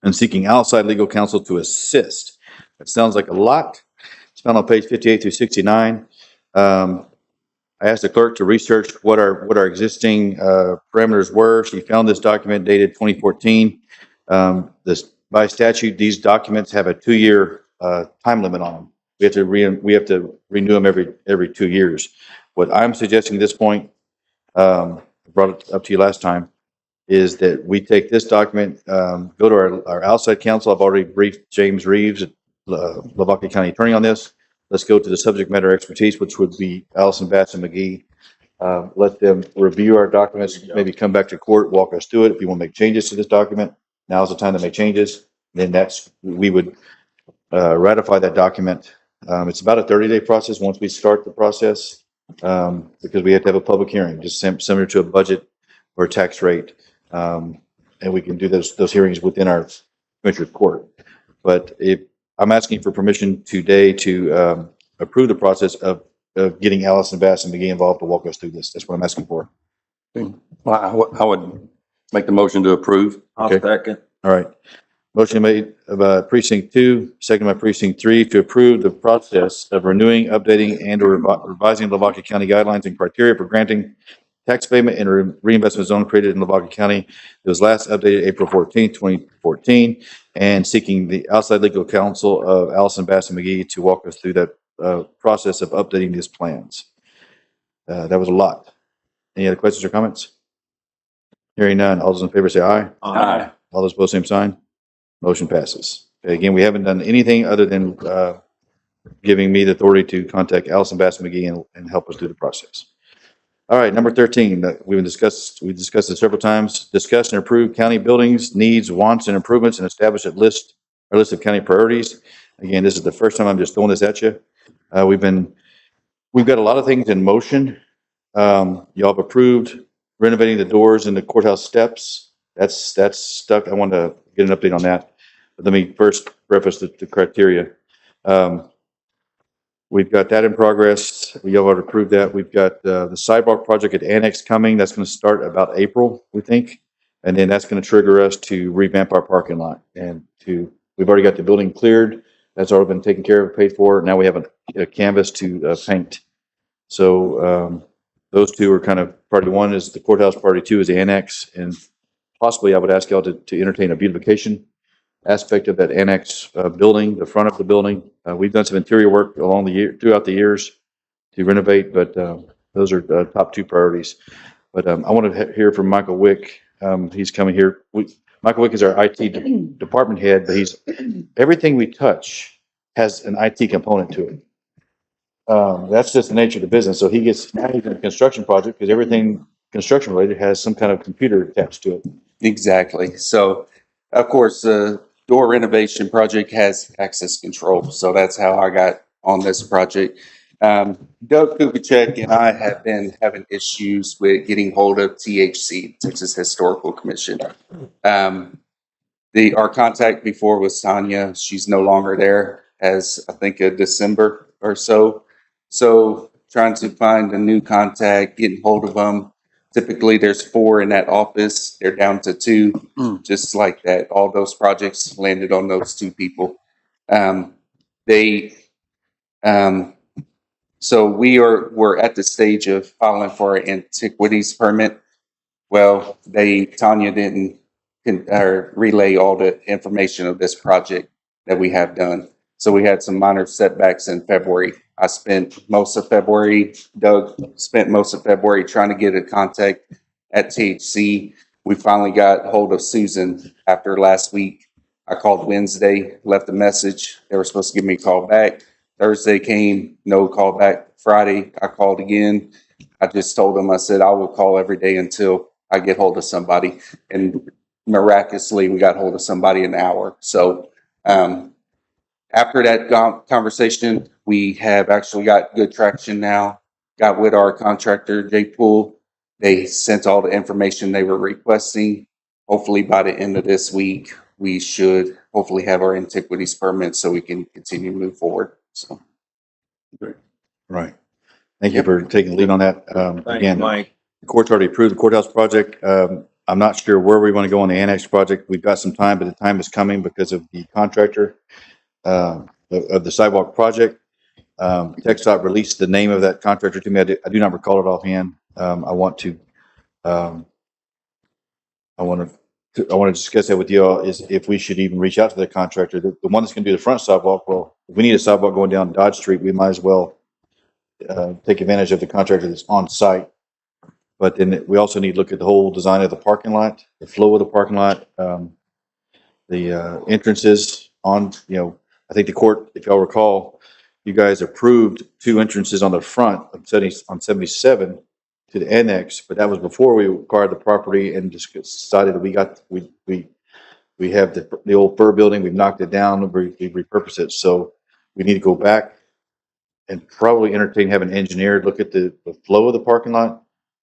and seeking outside legal counsel to assist. It sounds like a lot. It's found on page 58 through 69. I asked the clerk to research what our existing parameters were. She found this document dated 2014. By statute, these documents have a 2-year time limit on them. We have to renew them every 2 years. What I'm suggesting at this point, I brought it up to you last time, is that we take this document, go to our outside counsel. I've already briefed James Reeves, Lavaca County Attorney, on this. Let's go to the subject matter expertise, which would be Allison Bass and McGee. Let them review our documents, maybe come back to court, walk us through it. If you want to make changes to this document, now's the time to make changes. Then we would ratify that document. It's about a 30-day process once we start the process, because we have to have a public hearing, just similar to a budget or a tax rate. And we can do those hearings within our commissioner's court. But I'm asking for permission today to approve the process of getting Allison Bass and McGee involved to walk us through this. That's what I'm asking for. Well, I would make the motion to approve. I'll Okay. second. All right. Motion made by precinct 2, second by precinct 3, to approve the process of renewing, updating, and or revising Lavaca County guidelines and criteria for granting tax payment in a reinvestment zone created in Lavaca County. It was last updated April 14th, 2014, and seeking the outside legal counsel of Allison Bass and McGee to walk us through that process of updating these plans. That was a lot. Any other questions or comments? Hearing none. All those in favor say aye. Aye. All those opposed, same sign. Motion passes. Okay, again, we haven't done anything other than giving me the authority to contact Allison Bass McGee and help us through the process. All right, number 13, that we discussed it several times. Discuss and approve county buildings, needs, wants, and improvements, and establish a list of county priorities. Again, this is the first time I'm just throwing this at you. We've got a lot of things in motion. Y'all have approved renovating the doors and the courthouse steps. That's stuck. I want to get an update on that. But let me first preface the criteria. we've got that in progress. We all approved that. We've got the sidewalk project at Annex coming. That's going to start about April, we think. And then that's going to trigger us to revamp our parking lot and we've already got the building cleared. That's already been taken care of, paid for. Now we have a canvas to paint. So those two are kind of, party one is the courthouse, party two is the annex. And possibly I would ask y'all to entertain a beautification aspect of that annex building, the front of the building. We've done some interior work throughout the years to renovate, but those are top two priorities. But I want to hear from Michael Wick. He's coming here. Michael Wick is our IT department head, but everything we touch has an IT component to it. That's just the nature of the business. So now he's in a construction project because everything construction related has some kind of computer attached to it. Exactly. So, of course, the door renovation project has access control. So that's how I got on this project. Doug Kubicek and I have been having issues with getting hold of THC, Texas Historical Commission. Our contact before was Tanya. She's no longer there as I think of December or so. So trying to find a new contact, getting hold of them. Typically there's 4 in that office. They're down to 2, just like that. All those projects landed on those 2 people. So we're at the stage of filing for an antiquities permit. Well, Tanya didn't relay all the information of this project that we have done. So we had some minor setbacks in February. I spent most of February, Doug spent most of February trying to get a contact at THC. We finally got hold of Susan after last week. I called Wednesday, left a message. They were supposed to give me a call back. Thursday came, no call back. Friday, I called again. I just told them, I said, I will call every day until I get hold of somebody. And miraculously, we got hold of somebody in an hour. So after that conversation, we have actually got good traction now. Got with our contractor, J Pool. They sent all the information they were requesting. Hopefully by the end of this week, we should hopefully have our antiquities permit so we can continue to move forward. So, great. Right. Thank you for taking the lead on that. Again, Mike. the court's already approved the courthouse project. I'm not sure where we want to go on the annex project. We've got some time, but the time is coming because of the contractor of the sidewalk project. TxDOT released the name of that contractor to me. I do not recall it offhand. I want to discuss that with you all, is if we should even reach out to the contractor, the one that's going to do the front sidewalk. Well, if we need a sidewalk going down Dodge Street, we might as well take advantage of the contractor that's on site. But then we also need to look at the whole design of the parking lot, the flow of the parking lot, the entrances on, I think the court, if y'all recall, you guys approved 2 entrances on the front of 77 to the annex, but that was before we acquired the property and just decided that we have the old fur building. We've knocked it down. We repurposed it. So we need to go back and probably entertain having an engineer look at the flow of the parking lot.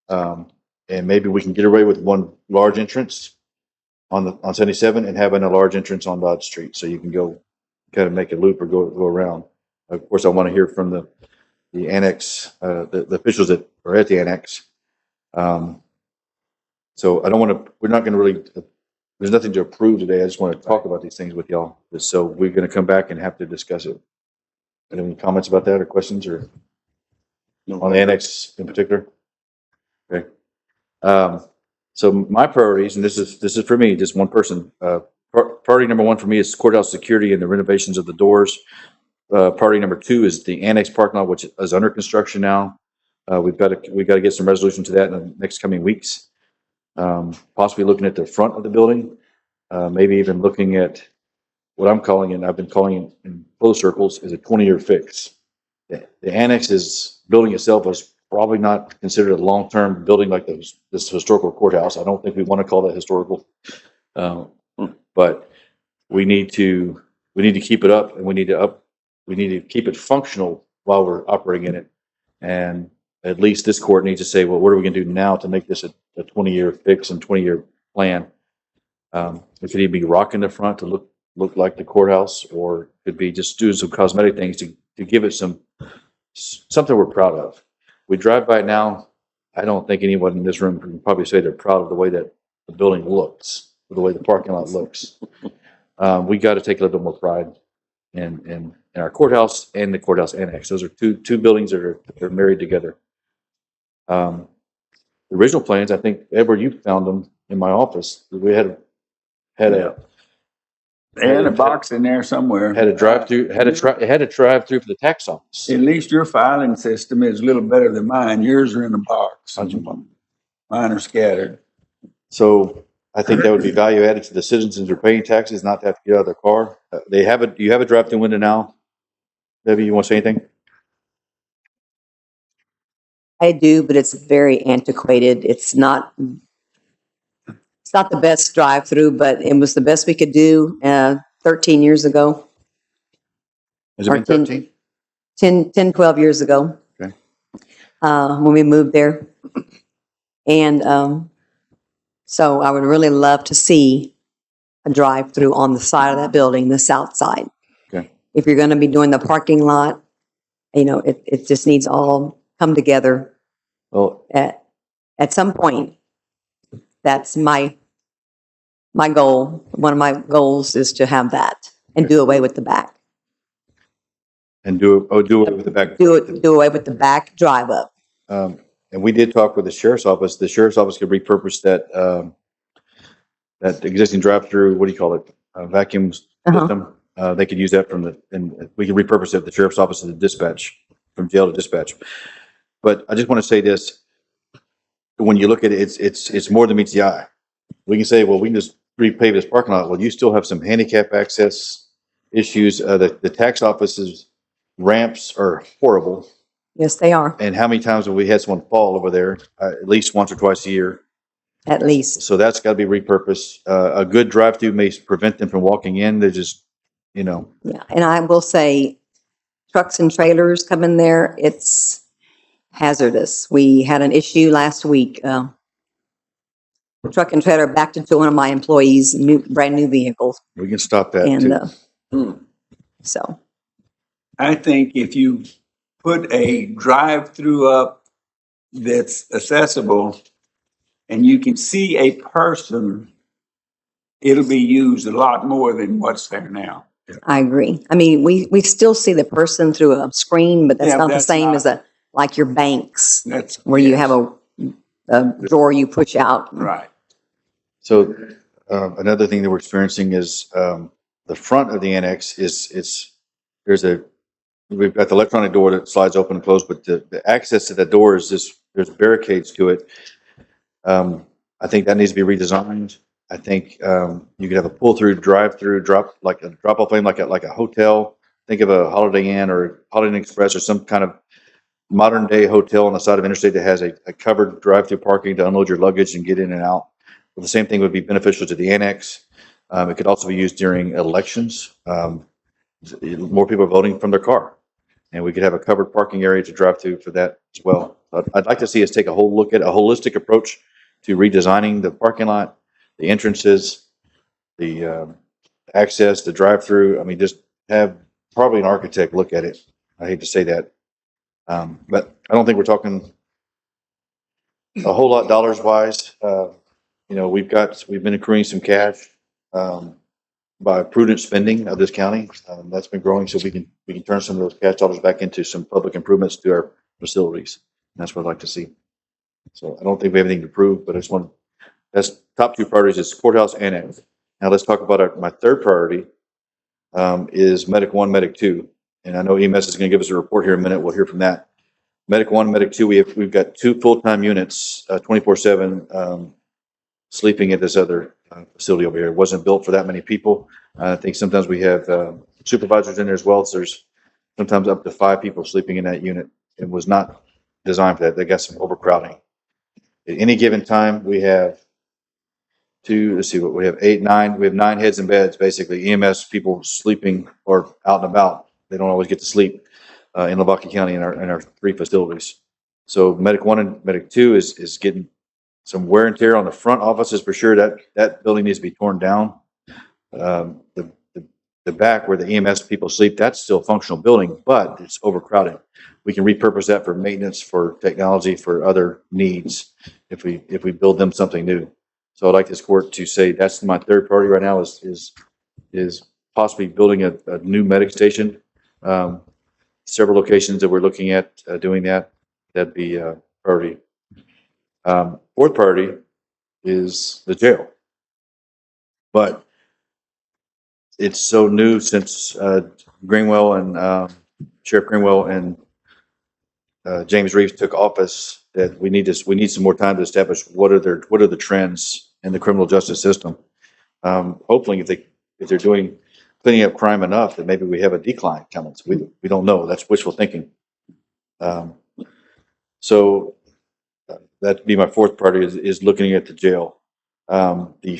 And maybe we can get away with one large entrance on 77 and having a large entrance on Dodge Street. So you can go kind of make a loop or go around. Of course, I want to hear from the annex, the officials that are at the annex. So we're not going to really, there's nothing to approve today. I just want to talk about these things with y'all. So we're going to come back and have to discuss it. Any comments about that or questions or on the annex in particular? Okay. So my priorities, and this is for me, just one person. Priority number 1 for me is courthouse security and the renovations of the doors. Priority number 2 is the annex parking lot, which is under construction now. We've got to get some resolution to that in the next coming weeks. Possibly looking at the front of the building, maybe even looking at what I'm calling, and I've been calling it in closed circles, is a 20-year fix. The annex building itself is probably not considered a long-term building like this historical courthouse. I don't think we want to call that historical, but we need to keep it up, and we need to keep it functional while we're operating in it. And at least this court needs to say, well, what are we going to do now to make this a 20-year fix and 20-year plan? It could either be rock in the front to look like the courthouse, or it could be just doing some cosmetic things to to give it something we're proud of. We drive by it now. I don't think anyone in this room can probably say they're proud of the way that the building looks, or the way the parking lot looks. We got to take a little bit more pride in our courthouse and the courthouse annex. Those are two buildings that are married together. The original plans, I think, Edward, you found them in my office. We had a And a box in there somewhere. had a drive-through, had a drive-through for the tax office. At least your filing system is a little better than mine. Yours are in a box. Mine are scattered. So I think that would be value added to the citizens who are paying taxes, not to have to get out of their car. You have a drive-through window now? Debbie, you want to say anything? I do, but it's very antiquated. It's not the best drive-through, but it was the best we could do 13 years ago, Has it been 13? 10, 12 years ago. Okay. When we moved there. And so I would really love to see a drive-through on the side of that building, the south side. Okay. If you're going to be doing the parking lot, it just needs all come together Well, at some point. That's my goal. One of my goals is to have that and do away with the back. and do away with the back. Do away with the back drive up. And we did talk with the sheriff's office. The sheriff's office could repurpose that existing drive-through, what do you call it? Vacuum system. They could use that and we could repurpose it, the sheriff's office, to the dispatch, from jail to dispatch. But I just want to say this. When you look at it, it's more than meets the eye. We can say, well, we can just repave this parking lot. Well, you still have some handicap access issues. The tax office's ramps are horrible. Yes, they are. And how many times have we had someone fall over there? At least once or twice a year. At least. So that's got to be repurposed. A good drive-through may prevent them from walking in. They're just, Yeah, and I will say, trucks and trailers come in there, it's hazardous. We had an issue last week. Truck and trailer backed into one of my employees' brand new vehicles. we can stop that And too. so, I think if you put a drive-through up that's accessible and you can see a person, it'll be used a lot more than what's there now. I agree. I mean, we still see the person through a screen, but that's Yeah, not the that's same not- as like your banks, That's where you have a drawer you push out. right. So another thing that we're experiencing is the front of the annex we've got the electronic door that slides open and close, but the access to that door there's barricades to it. I think that needs to be redesigned. I think you could have a pull-through, drive-through, drop-off lane, like a hotel. Think of a Holiday Inn or Holiday Inn Express or some kind of modern-day hotel on the side of interstate that has a covered drive-through parking to unload your luggage and get in and out. Well, the same thing would be beneficial to the annex. It could also be used during elections. More people are voting from their car, and we could have a covered parking area to drive through for that as well. I'd like to see us take a holistic approach to redesigning the parking lot, the entrances, the access, the drive-through. I mean, just have probably an architect look at it. I hate to say that, but I don't think we're talking a whole lot dollars wise. We've been accruing some cash by prudent spending of this county. That's been growing, so we can turn some of those cash dollars back into some public improvements to our facilities. And that's what I'd like to see. So I don't think we have anything to prove, but that's top two priorities is courthouse annex. Now let's talk about my third priority is Medic 1, Medic 2. And I know EMS is going to give us a report here in a minute. We'll hear from that. Medic 1, Medic 2, we've got 2 full-time units, 24/7, sleeping at this other facility over here. It wasn't built for that many people. I think sometimes we have supervisors in there as well. So there's sometimes up to 5 people sleeping in that unit. It was not designed for that. They got some overcrowding. At any given time, we have 9 heads in beds, basically EMS people sleeping or out and about. They don't always get to sleep in Lavaca County in our 3 facilities. So Medic 1 and Medic 2 is getting some wear and tear on the front offices for sure. That building needs to be torn down. The The back where the EMS people sleep, that's still a functional building, but it's overcrowded. We can repurpose that for maintenance, for technology, for other needs if we build them something new. So I'd like this court to say that's my third priority right now is possibly building a new medic station. Several locations that we're looking at doing that. That'd be a priority. Fourth priority is the jail. But it's so new since Greenwell and Sheriff Greenwell and James Reeves took office that we need some more time to establish what are the trends in the criminal justice system. Hopefully, if they're doing cleaning up crime enough, that maybe we have a decline coming. So we don't know. That's wishful thinking. So that'd be my fourth priority is looking at the jail. The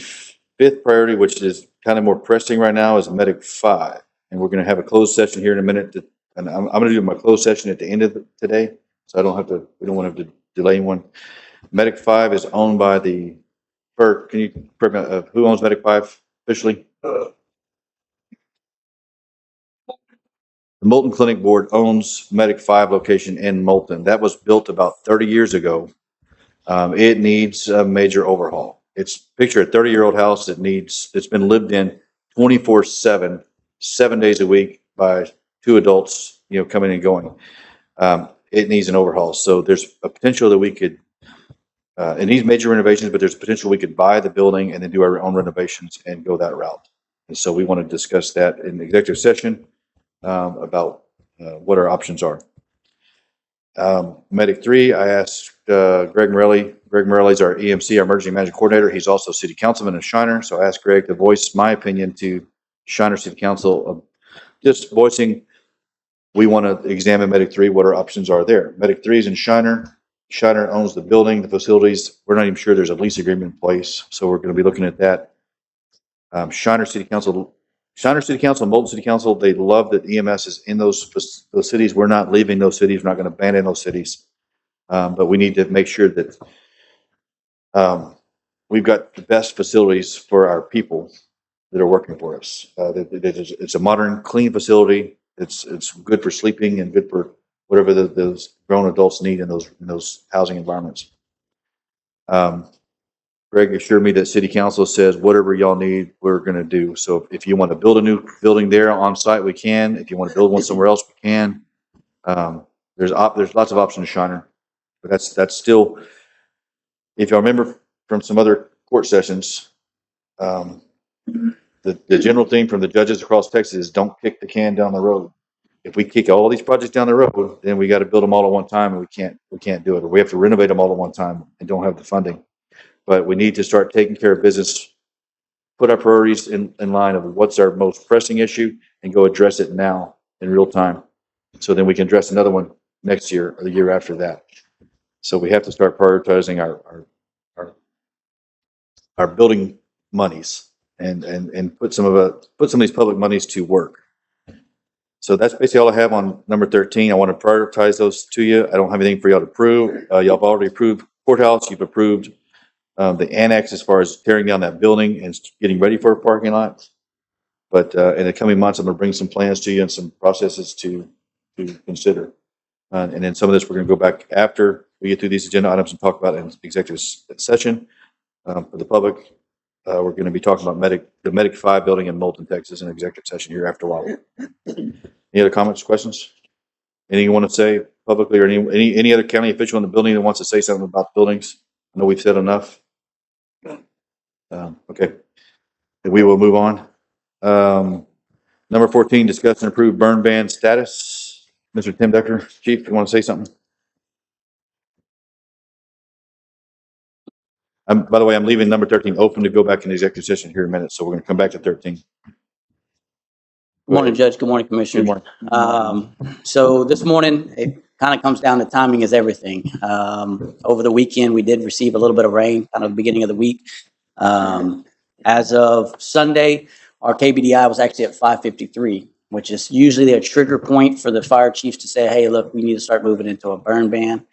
fifth priority, which is kind of more pressing right now, is Medic 5. And we're going to have a closed session here in a minute. And I'm going to do my closed session at the end of today. So we don't want to delay anyone. Medic 5 is owned by the, can you, who owns Medic 5 officially? The Moulton Clinic Board owns Medic 5 location in Moulton. That was built about 30 years ago. It needs a major overhaul. Picture a 30-year-old house that's been lived in 24/7, 7 days a week by two adults, coming and going. It needs an overhaul. So there's a potential that we could, it needs major renovations, but there's potential we could buy the building and then do our own renovations and go that route. And so we want to discuss that in the executive session about what our options are. Medic 3, I asked Greg Morelli. Greg Morelli is our EMC, our emergency management coordinator. He's also city councilman in Shiner. So I asked Greg to voice my opinion to Shiner City Council, just voicing we want to examine Medic 3, what our options are there. Medic 3 is in Shiner. Shiner owns the building, the facilities. We're not even sure there's a lease agreement in place. So we're going to be looking at that. Shiner City Council, Moulton City Council, they love that EMS is in those cities. We're not leaving those cities. We're not going to abandon those cities. But we need to make sure that we've got the best facilities for our people that are working for us. It's a modern, clean facility. It's good for sleeping and good for whatever those grown adults need in those housing environments. Greg assured me that city council says whatever y'all need, we're going to do. So if you want to build a new building there on site, we can. If you want to build one somewhere else, we can. There's lots of options in Shiner, but that's still, if y'all remember from some other court sessions, the general theme from the judges across Texas is don't kick the can down the road. If we kick all these projects down the road, then we got to build them all at one time, and we can't do it. Or we have to renovate them all at one time and don't have the funding. But we need to start taking care of business, put our priorities in line of what's our most pressing issue, and go address it now in real time. So then we can address another one next year or the year after that. So we have to start prioritizing our building monies and put some of these public monies to work. So that's basically all I have on number 13. I want to prioritize those to you. I don't have anything for y'all to approve. Y'all have already approved courthouse. You've approved the annex as far as tearing down that building and getting ready for a parking lot. But in the coming months, I'm going to bring some plans to you and some processes to consider. And then some of this, we're going to go back after we get through these agenda items and talk about in executive session. For the public, we're going to be talking about the Medic 5 building in Moulton, Texas, in executive session here after a while. Any other comments, questions? Anything you want to say publicly, or any other county official in the building that wants to say something about the buildings? I know we've said enough. Okay. We will move on. Number 14, discuss and approve burn ban status. Mr. Tim Decker, Chief, you want to say something? By the way, I'm leaving number 13 open to go back in the executive session here in a minute, so we're going to come back to 13. Good morning, Judge. Good morning, Commissioner. Good morning. So this morning, it kind of comes down to timing is everything. Over the weekend, we did receive a little bit of rain, kind of the beginning of the week. As of Sunday, our KBDI was actually at 553, which is usually a trigger point for the fire chiefs to say, hey, look, we need to start moving into a burn ban.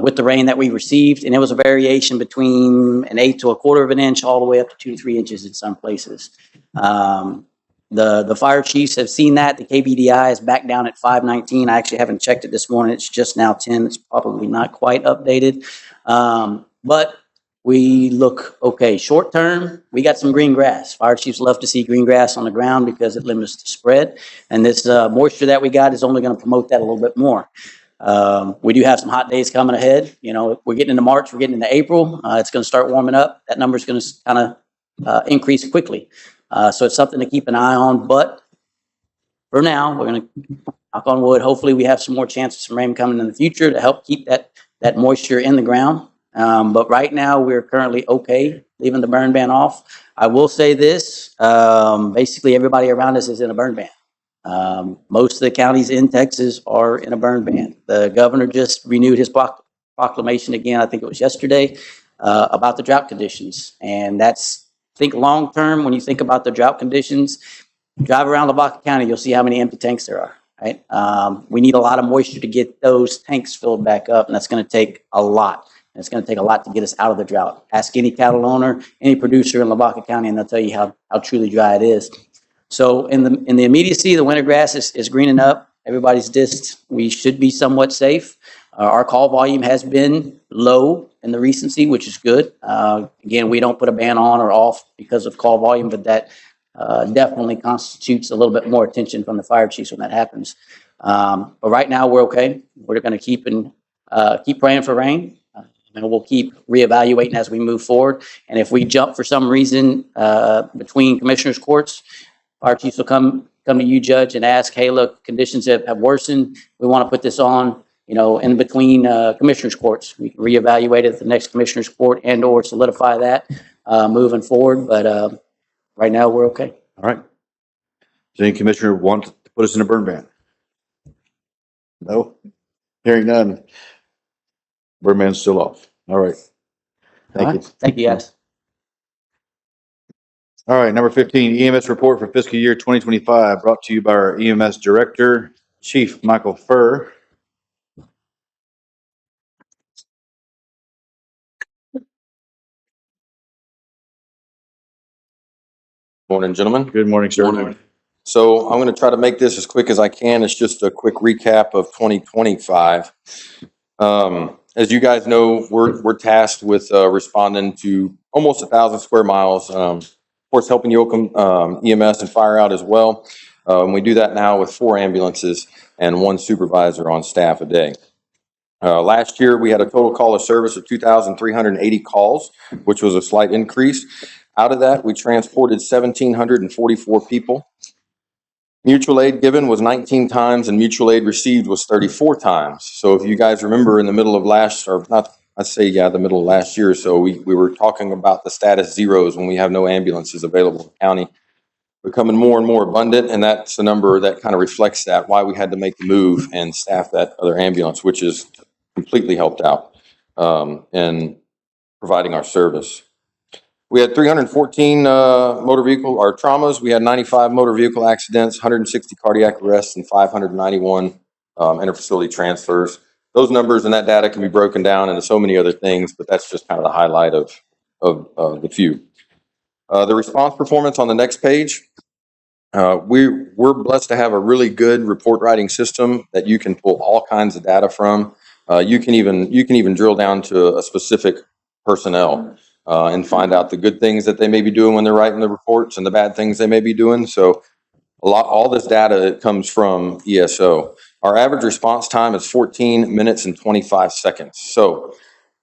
With the rain that we received, and it was a variation between an 1/8 to 1/4 of an inch all the way up to 2 to 3 inches in some places. The fire chiefs have seen that. The KBDI is back down at 519. I actually haven't checked it this morning. It's just now 10. It's probably not quite updated. But we look okay. Short term, we got some green grass. Fire chiefs love to see green grass on the ground because it limits the spread. And this moisture that we got is only going to promote that a little bit more. We do have some hot days coming ahead. You know, we're getting into March, we're getting into April. It's going to start warming up. That number is going to kind of increase quickly. So it's something to keep an eye on. But for now, we're going to knock on wood. Hopefully, we have some more chance of some rain coming in the future to help keep that moisture in the ground. But right now, we're currently okay leaving the burn ban off. I will say this: basically, everybody around us is in a burn ban. Most of the counties in Texas are in a burn ban. The governor just renewed his proclamation again, I think it was yesterday, about the drought conditions. And that's, I think long term, when you think about the drought conditions, drive around Lavaca County, you'll see how many empty tanks there are, right? We need a lot of moisture to get those tanks filled back up, and that's going to take a lot. And it's going to take a lot to get us out of the drought. Ask any cattle owner, any producer in Lavaca County, and they'll tell you how truly dry it is. So in the immediacy, the winter grass is greening up. Everybody's dissed. We should be somewhat safe. Our call volume has been low in the recency, which is good. Again, we don't put a ban on or off because of call volume, but that definitely constitutes a little bit more attention from the fire chiefs when that happens. But right now, we're okay. We're going to keep praying for rain. And we'll keep reevaluating as we move forward. And if we jump for some reason between commissioners' courts, fire chiefs will come to you, Judge, and ask, hey, look, conditions have worsened. We want to put this on, in between commissioners' courts. We can reevaluate it at the next commissioners' court and or solidify that moving forward. But right now, we're okay. All right. Does any commissioner want to put us in a burn ban? No? Hearing none. Burn ban's still off. All right. Thank you. Thank you, guys. All right, number 15, EMS report for fiscal year 2025, brought to you by our EMS Director, Chief Michael Furr. Morning, gentlemen. Good morning, sir. Morning. So I'm going to try to make this as quick as I can. It's just a quick recap of 2025. As you guys know, we're tasked with responding to almost 1,000 square miles. Of course, helping Yoakum EMS and fire out as well. We do that now with 4 ambulances and 1 supervisor on staff a day. Last year, we had a total call of service of 2,380 calls, which was a slight increase. Out of that, we transported 1,744 people. Mutual aid given was 19 times and mutual aid received was 34 times. So if you guys remember in the middle of the middle of last year or so, we were talking about the status zeros when we have no ambulances available in the county, becoming more and more abundant. And that's a number that kind of reflects that, why we had to make the move and staff that other ambulance, which has completely helped out in providing our service. We had 314 motor vehicle or traumas. We had 95 motor vehicle accidents, 160 cardiac arrests, and 591 interfacility transfers. Those numbers and that data can be broken down into so many other things, but that's just kind of the highlight of the few. The response performance on the next page. We're blessed to have a really good report writing system that you can pull all kinds of data from. You can even drill down to a specific personnel. And find out the good things that they may be doing when they're writing the reports and the bad things they may be doing. So all this data comes from ESO. Our average response time is 14 minutes and 25 seconds. So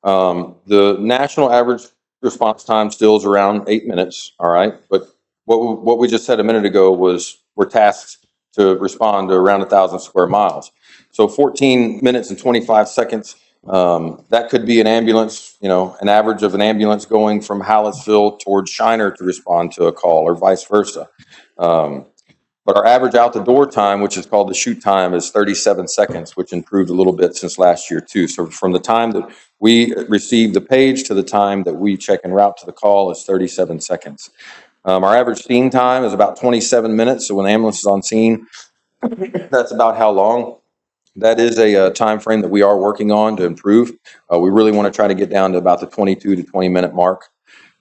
the national average response time still is around 8 minutes. All right. But what we just said a minute ago was we're tasked to respond to around 1,000 square miles. So 14 minutes and 25 seconds. That could be an ambulance, an average of an ambulance going from Hallettsville towards Shiner to respond to a call or vice versa. But our average out the door time, which is called the shoot time, is 37 seconds, which improved a little bit since last year too. So from the time that we receive the page to the time that we check en route to the call is 37 seconds. Our average scene time is about 27 minutes. So when the ambulance is on scene, that's about how long. That is a time frame that we are working on to improve. We really want to try to get down to about the 22 to 20 minute mark.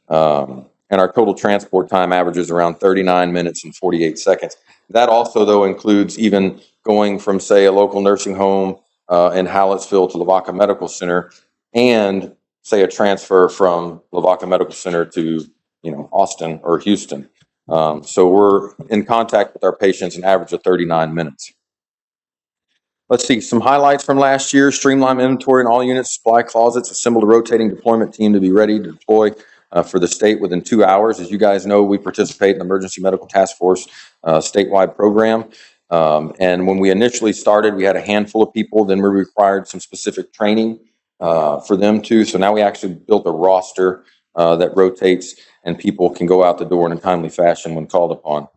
And and our total transport time averages around 39 minutes and 48 seconds. That also, though, includes even going from, say, a local nursing home in Hallettsville to Lavaca Medical Center, and say a transfer from Lavaca Medical Center to, Austin or Houston. So we're in contact with our patients an average of 39 minutes. Let's see, some highlights from last year: streamlined inventory in all units, supply closets, assembled a rotating deployment team to be ready to deploy for the state within 2 hours. As you guys know, we participate in the Emergency Medical Task Force statewide program. And when we initially started, we had a handful of people, then we required some specific training for them too. So now we actually built a roster that rotates, and people can go out the door in a timely fashion when called upon.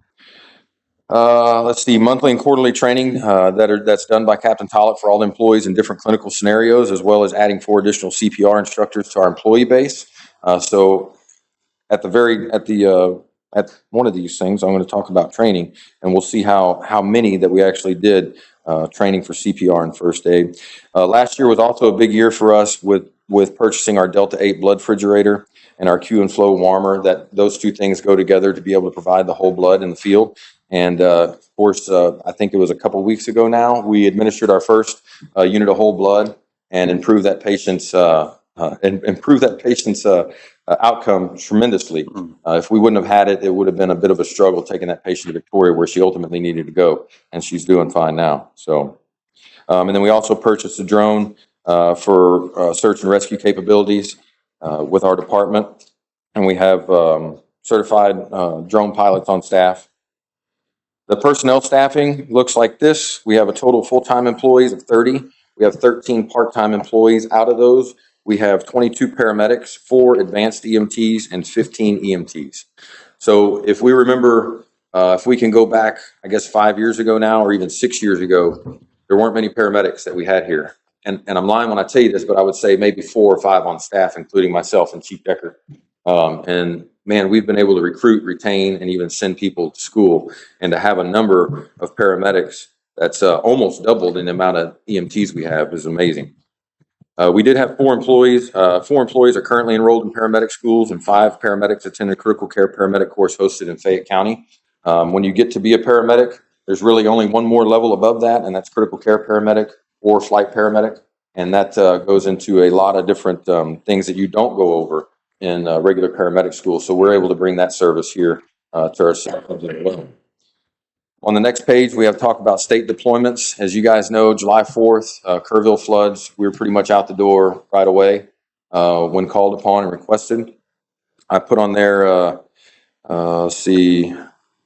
Let's see, monthly and quarterly training that's done by Captain Tollett for all employees in different clinical scenarios, as well as adding 4 additional CPR instructors to our employee base. So at one of these things, I'm going to talk about training, and we'll see how many that we actually did training for CPR and first aid. Last year was also a big year for us with purchasing our Delta 8 blood refrigerator and our Q and Flow warmer. That those two things go together to be able to provide the whole blood in the field. And of course, I think it was a couple of weeks ago now, we administered our first unit of whole blood and improved that patient's outcome tremendously. If we wouldn't have had it, it would have been a bit of a struggle taking that patient to Victoria, where she ultimately needed to go, and she's doing fine now. So, and then we also purchased a drone for search and rescue capabilities with our department, and we have certified drone pilots on staff. The personnel staffing looks like this. We have a total of full-time employees of 30. We have 13 part-time employees. Out of those, we have 22 paramedics, 4 advanced EMTs, and 15 EMTs. So if we remember, if we can go back, I guess 5 years ago now, or even 6 years ago, there weren't many paramedics that we had here. And I'm lying when I tell you this, but I would say maybe 4 or 5 on staff, including myself and Chief Decker. And man, we've been able to recruit, retain, and even send people to school. And to have a number of paramedics that's almost doubled in the amount of EMTs we have is amazing. We did have 4 employees. 4 employees are currently enrolled in paramedic schools, and 5 paramedics attend the critical care paramedic course hosted in Fayette County. When you get to be a paramedic, there's really only one more level above that, and that's critical care paramedic or flight paramedic. And that goes into a lot of different things that you don't go over in regular paramedic school. So we're able to bring that service here to our citizens as well. On the next page, we have talk about state deployments. As you guys know, July 4th, Kerrville floods. We were pretty much out the door right away when called upon and requested. I put on there, let's see,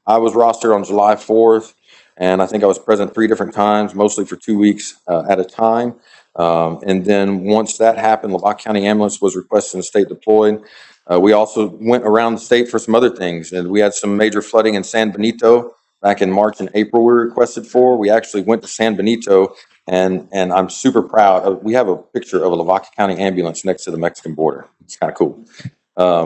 I was rostered on July 4th, and I think I was present 3 different times, mostly for 2 weeks at a time. And then once that happened, Lavaca County Ambulance was requested and state deployed. We also went around the state for some other things, and we had some major flooding in San Benito back in March and April. We were requested for. We actually went to San Benito, and I'm super proud. We have a picture of a Lavaca County ambulance next to the Mexican border. It's kind of cool.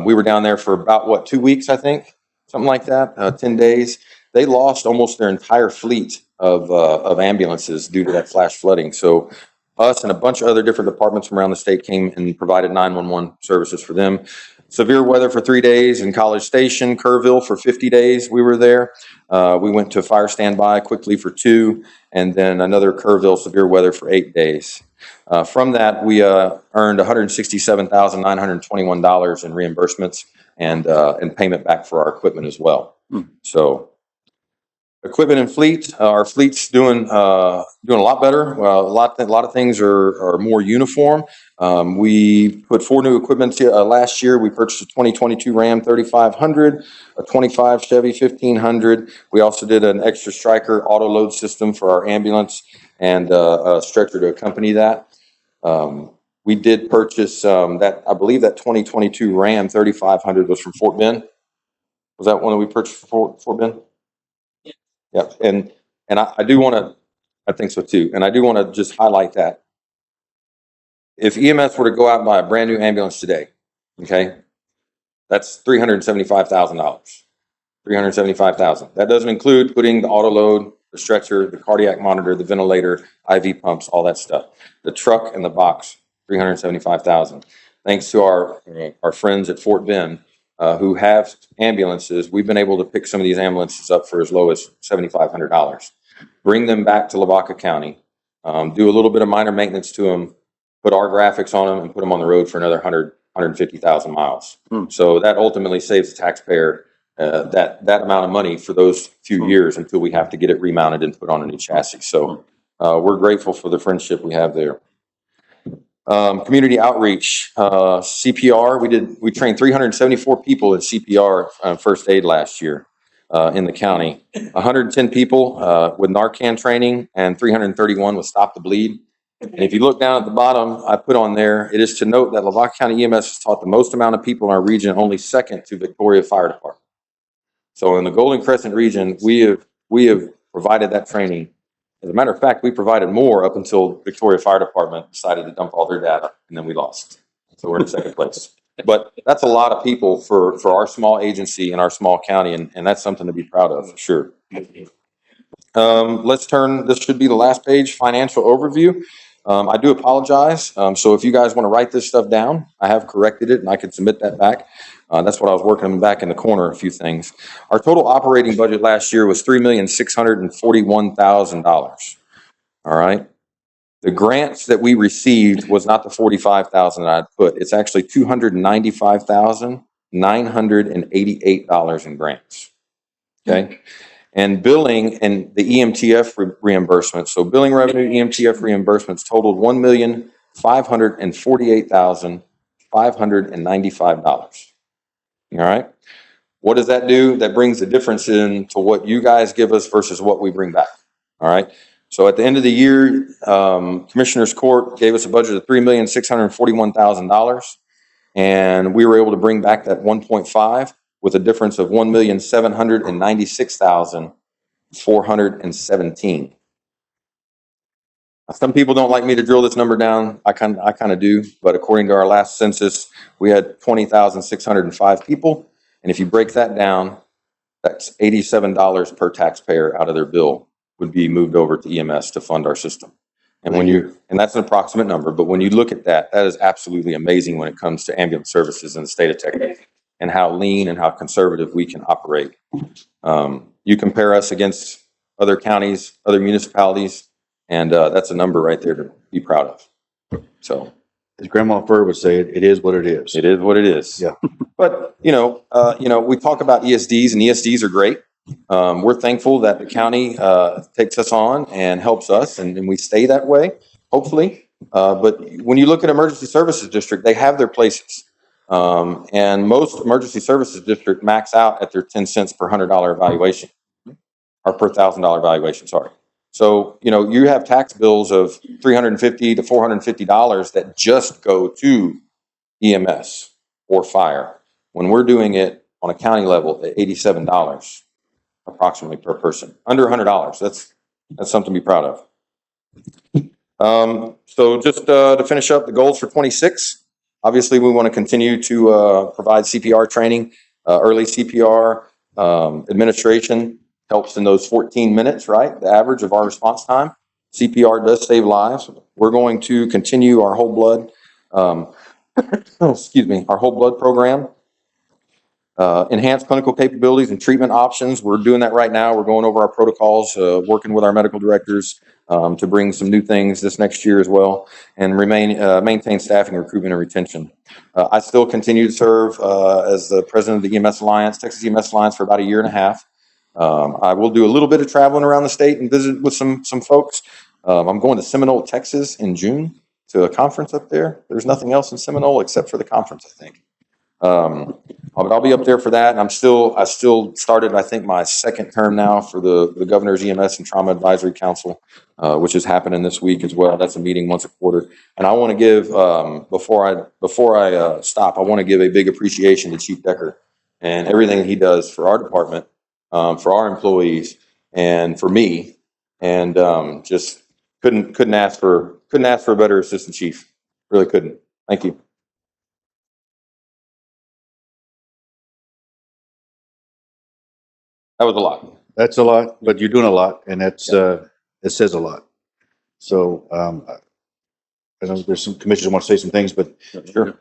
We were down there for about 2 weeks, I think, something like that, 10 days. They lost almost their entire fleet of ambulances due to that flash flooding. So us and a bunch of other different departments from around the state came and provided 911 services for them. Severe weather for 3 days in College Station, Kerrville for 50 days. We were there. We went to fire standby quickly for 2, and then another Kerrville severe weather for 8 days. From that, we earned $167,921 in reimbursements and payment back for our equipment as well. So, equipment and fleet, our fleet's doing a lot better. A lot of things are more uniform. We put 4 new equipment last year. We purchased a 2022 Ram 3500, a 25 Chevy 1500. We also did an extra striker auto load system for our ambulance and a stretcher to accompany that. We did purchase that. I believe that 2022 Ram 3500 was from Fort Bend. Was that one that we purchased for Fort Bend? Yeah, and I do want to, I think so too, and I do want to just highlight that. If EMS were to go out and buy a brand new ambulance today, okay, that's $375,000. $375,000. That doesn't include putting the auto load, the stretcher, the cardiac monitor, the ventilator, IV pumps, all that stuff. The truck and the box, $375,000. Thanks to our friends at Fort Bend, who have ambulances, we've been able to pick some of these ambulances up for as low as $7,500. Bring them back to Lavaca County, do a little bit of minor maintenance to them, put our graphics on them, and put them on the road for another 150,000 miles. So that ultimately saves the taxpayer that amount of money for those few years until we have to get it remounted and put on a new chassis. So we're grateful for the friendship we have there. Community outreach, CPR. We trained 374 people in CPR first aid last year in the county. 110 people with Narcan training and 331 with Stop the Bleed. And if you look down at the bottom, I put on there, it is to note that Lavaca County EMS has taught the most amount of people in our region, only second to Victoria Fire Department. So in the Golden Crescent region, we have provided that training. As a matter of fact, we provided more up until Victoria Fire Department decided to dump all their data, and then we lost. So we're in second place. But that's a lot of people for our small agency in our small county, and that's something to be proud of, for sure. Let's turn, this should be the last page, financial overview. I do apologize. So if you guys want to write this stuff down, I have corrected it and I can submit that back. That's what I was working back in the corner, a few things. Our total operating budget last year was $3,641,000. All right. The grants that we received was not the 45,000 that I'd put. It's actually $295,988 in grants. Okay. And billing and the EMTF reimbursements. So billing revenue, EMTF reimbursements totaled $1,548,595. All right. What does that do? That brings the difference in to what you guys give us versus what we bring back. All right. So at the end of the year, Commissioner's Court gave us a budget of $3,641,000, and we were able to bring back that 1.5 with a difference of $1,796,417. Some people don't like me to drill this number down. I kind of do, but according to our last census, we had 20,605 people, and if you break that down, that's $87 per taxpayer out of their bill would be moved over to EMS to fund our system. And and that's an approximate number, but when you look at that, that is absolutely amazing when it comes to ambulance services in the state of Texas and how lean and how conservative we can operate. You compare us against other counties, other municipalities, and that's a number right there to be proud of. So, as Grandma Fur would say, it is what it is. It is what it is. Yeah. But we talk about ESDs, and ESDs are great. We're thankful that the county takes us on and helps us, and we stay that way, hopefully. But when you look at emergency services district, they have their places. And most emergency services district max out at their 10 cents per $100 evaluation, or per $1,000 evaluation, sorry. So, you have tax bills of $350 to $450 that just go to EMS or fire, when we're doing it on a county level at $87 approximately per person, under $100. That's something to be proud of. So just to finish up the goals for 26, obviously we want to continue to provide CPR training, early CPR administration helps in those 14 minutes, right? The average of our response time. CPR does save lives. We're going to continue our whole blood, our whole blood program. Enhanced clinical capabilities and treatment options. We're doing that right now. We're going over our protocols, working with our medical directors to bring some new things this next year as well, and maintain staffing, recruitment, and retention. I still continue to serve as the president of the EMS Alliance, Texas EMS Alliance, for about a year and a half. I will do a little bit of traveling around the state and visit with some folks. I'm going to Seminole, Texas in June to a conference up there. There's nothing else in Seminole except for the conference, I think. But I'll be up there for that. And I still started, I think, my second term now for the Governor's EMS and Trauma Advisory Council, which is happening this week as well. That's a meeting once a quarter. And I want to give, before I stop, I want to give a big appreciation to Chief Decker and everything he does for our department, for our employees, and for me. And just couldn't ask for a better assistant chief. Really couldn't. Thank you. That was a lot. That's a lot, but you're doing a lot, and that's it says a lot. So I know there's some commissioners who want to say some things, but Sure.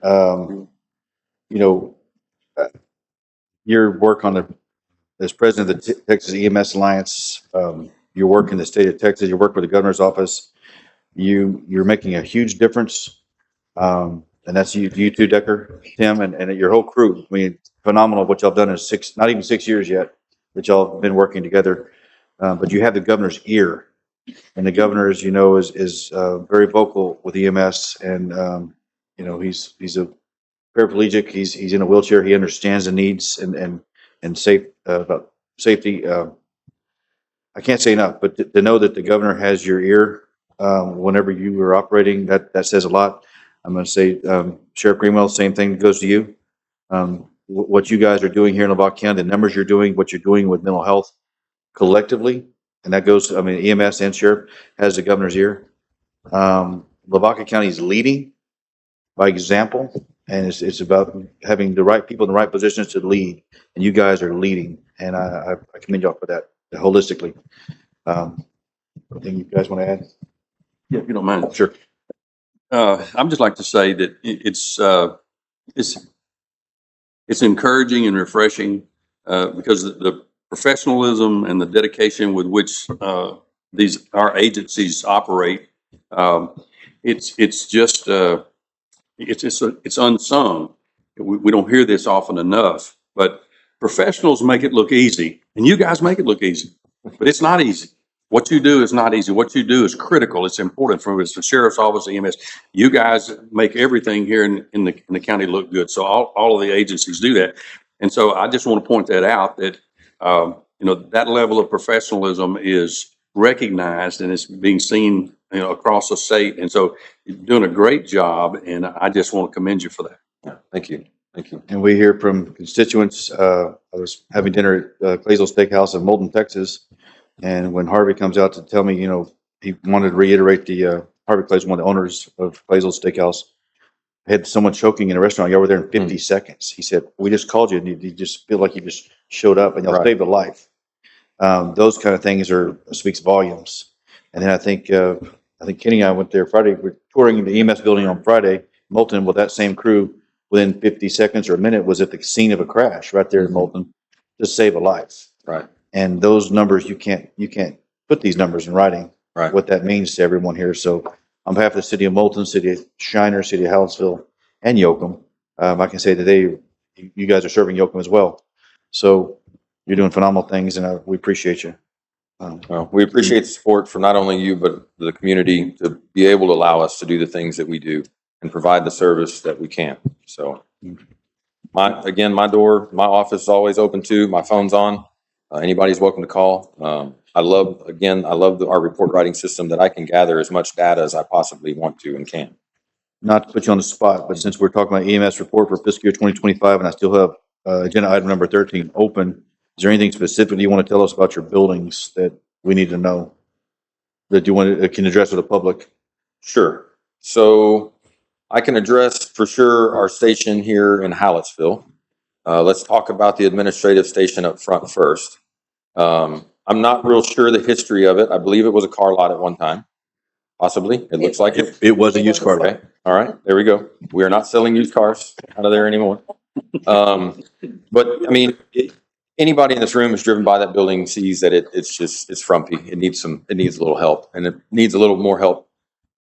your work on as president of the Texas EMS Alliance, your work in the state of Texas, your work with the governor's office, you're making a huge difference. And that's you too, Decker, Tim, and your whole crew. I mean, phenomenal what y'all done in not even 6 years yet, that y'all have been working together. But you have the governor's ear, and the governor, as you know, is very vocal with EMS, and you know, he's a paraplegic. He's in a wheelchair. He understands the needs and safe about safety. I can't say enough, but to know that the governor has your ear whenever you are operating, that says a lot. I'm going to say, Sheriff Greenwell, same thing goes to you. What you guys are doing here in Lavaca County, the numbers you're doing, what you're doing with mental health collectively, and that goes, I mean, EMS and Sheriff has the governor's ear. Lavaca County is leading by example, and it's about having the right people in the right positions to lead, and you guys are leading, and I commend y'all for that holistically. Anything you guys want to add? Yeah, if you don't mind. Sure. I'd just like to say that it's encouraging and refreshing because the professionalism and the dedication with which our agencies operate. It's just it's unsung. We don't hear this often enough, but professionals make it look easy, and you guys make it look easy, but it's not easy. What you do is not easy. What you do is critical. It's important for the sheriff's office, EMS. You guys make everything here in the county look good. So all of the agencies do that. And so I just want to point that out, that, you know, that level of professionalism is recognized and it's being seen, you know, across the state. And so you're doing a great job, and I just want to commend you for that. Yeah, thank you. Thank you. And we hear from constituents. I was having dinner at Claysville Steakhouse in Moulton, Texas. And when Harvey comes out to tell me, you know, he wanted to reiterate Harvey Clay's one of the owners of Claysville Steakhouse, had someone choking in a restaurant. Y'all were there in 50 seconds. He said, we just called you, and you just feel like you just showed up, and y'all saved a life. Those kind of things speaks volumes. And then I think Kenny and I went there Friday. We're touring the EMS building on Friday, Moulton, with that same crew. Within 50 seconds or a minute was at the scene of a crash right there in Moulton to save a life. Right. And those numbers, you can't put these numbers in writing. Right. What that means to everyone here. So on behalf of the city of Moulton, city of Shiner, city of Hallettsville, and Yoakum, I can say that you guys are serving Yoakum as well. So you're doing phenomenal things, and we appreciate you. Well, we appreciate the support from not only you, but the community to be able to allow us to do the things that we do and provide the service that we can. So my office is always open too. My phone's on. Anybody's welcome to call. I love our report writing system that I can gather as much data as I possibly want to and can. Not to put you on the spot, but since we're talking about EMS report for fiscal year 2025, and I still have agenda item number 13 open, is there anything specific you want to tell us about your buildings that we need to know that you can address with the public? Sure. So I can address for sure our station here in Hallettsville. Let's talk about the administrative station up front first. I'm not real sure the history of it. I believe it was a car lot at one time. Possibly. It looks like it. It was a used car lot. Okay. All right. There we go. We are not selling used cars out of there anymore. But I mean, anybody in this room who's driven by that building sees that it's frumpy. It needs a little help, and it needs a little more help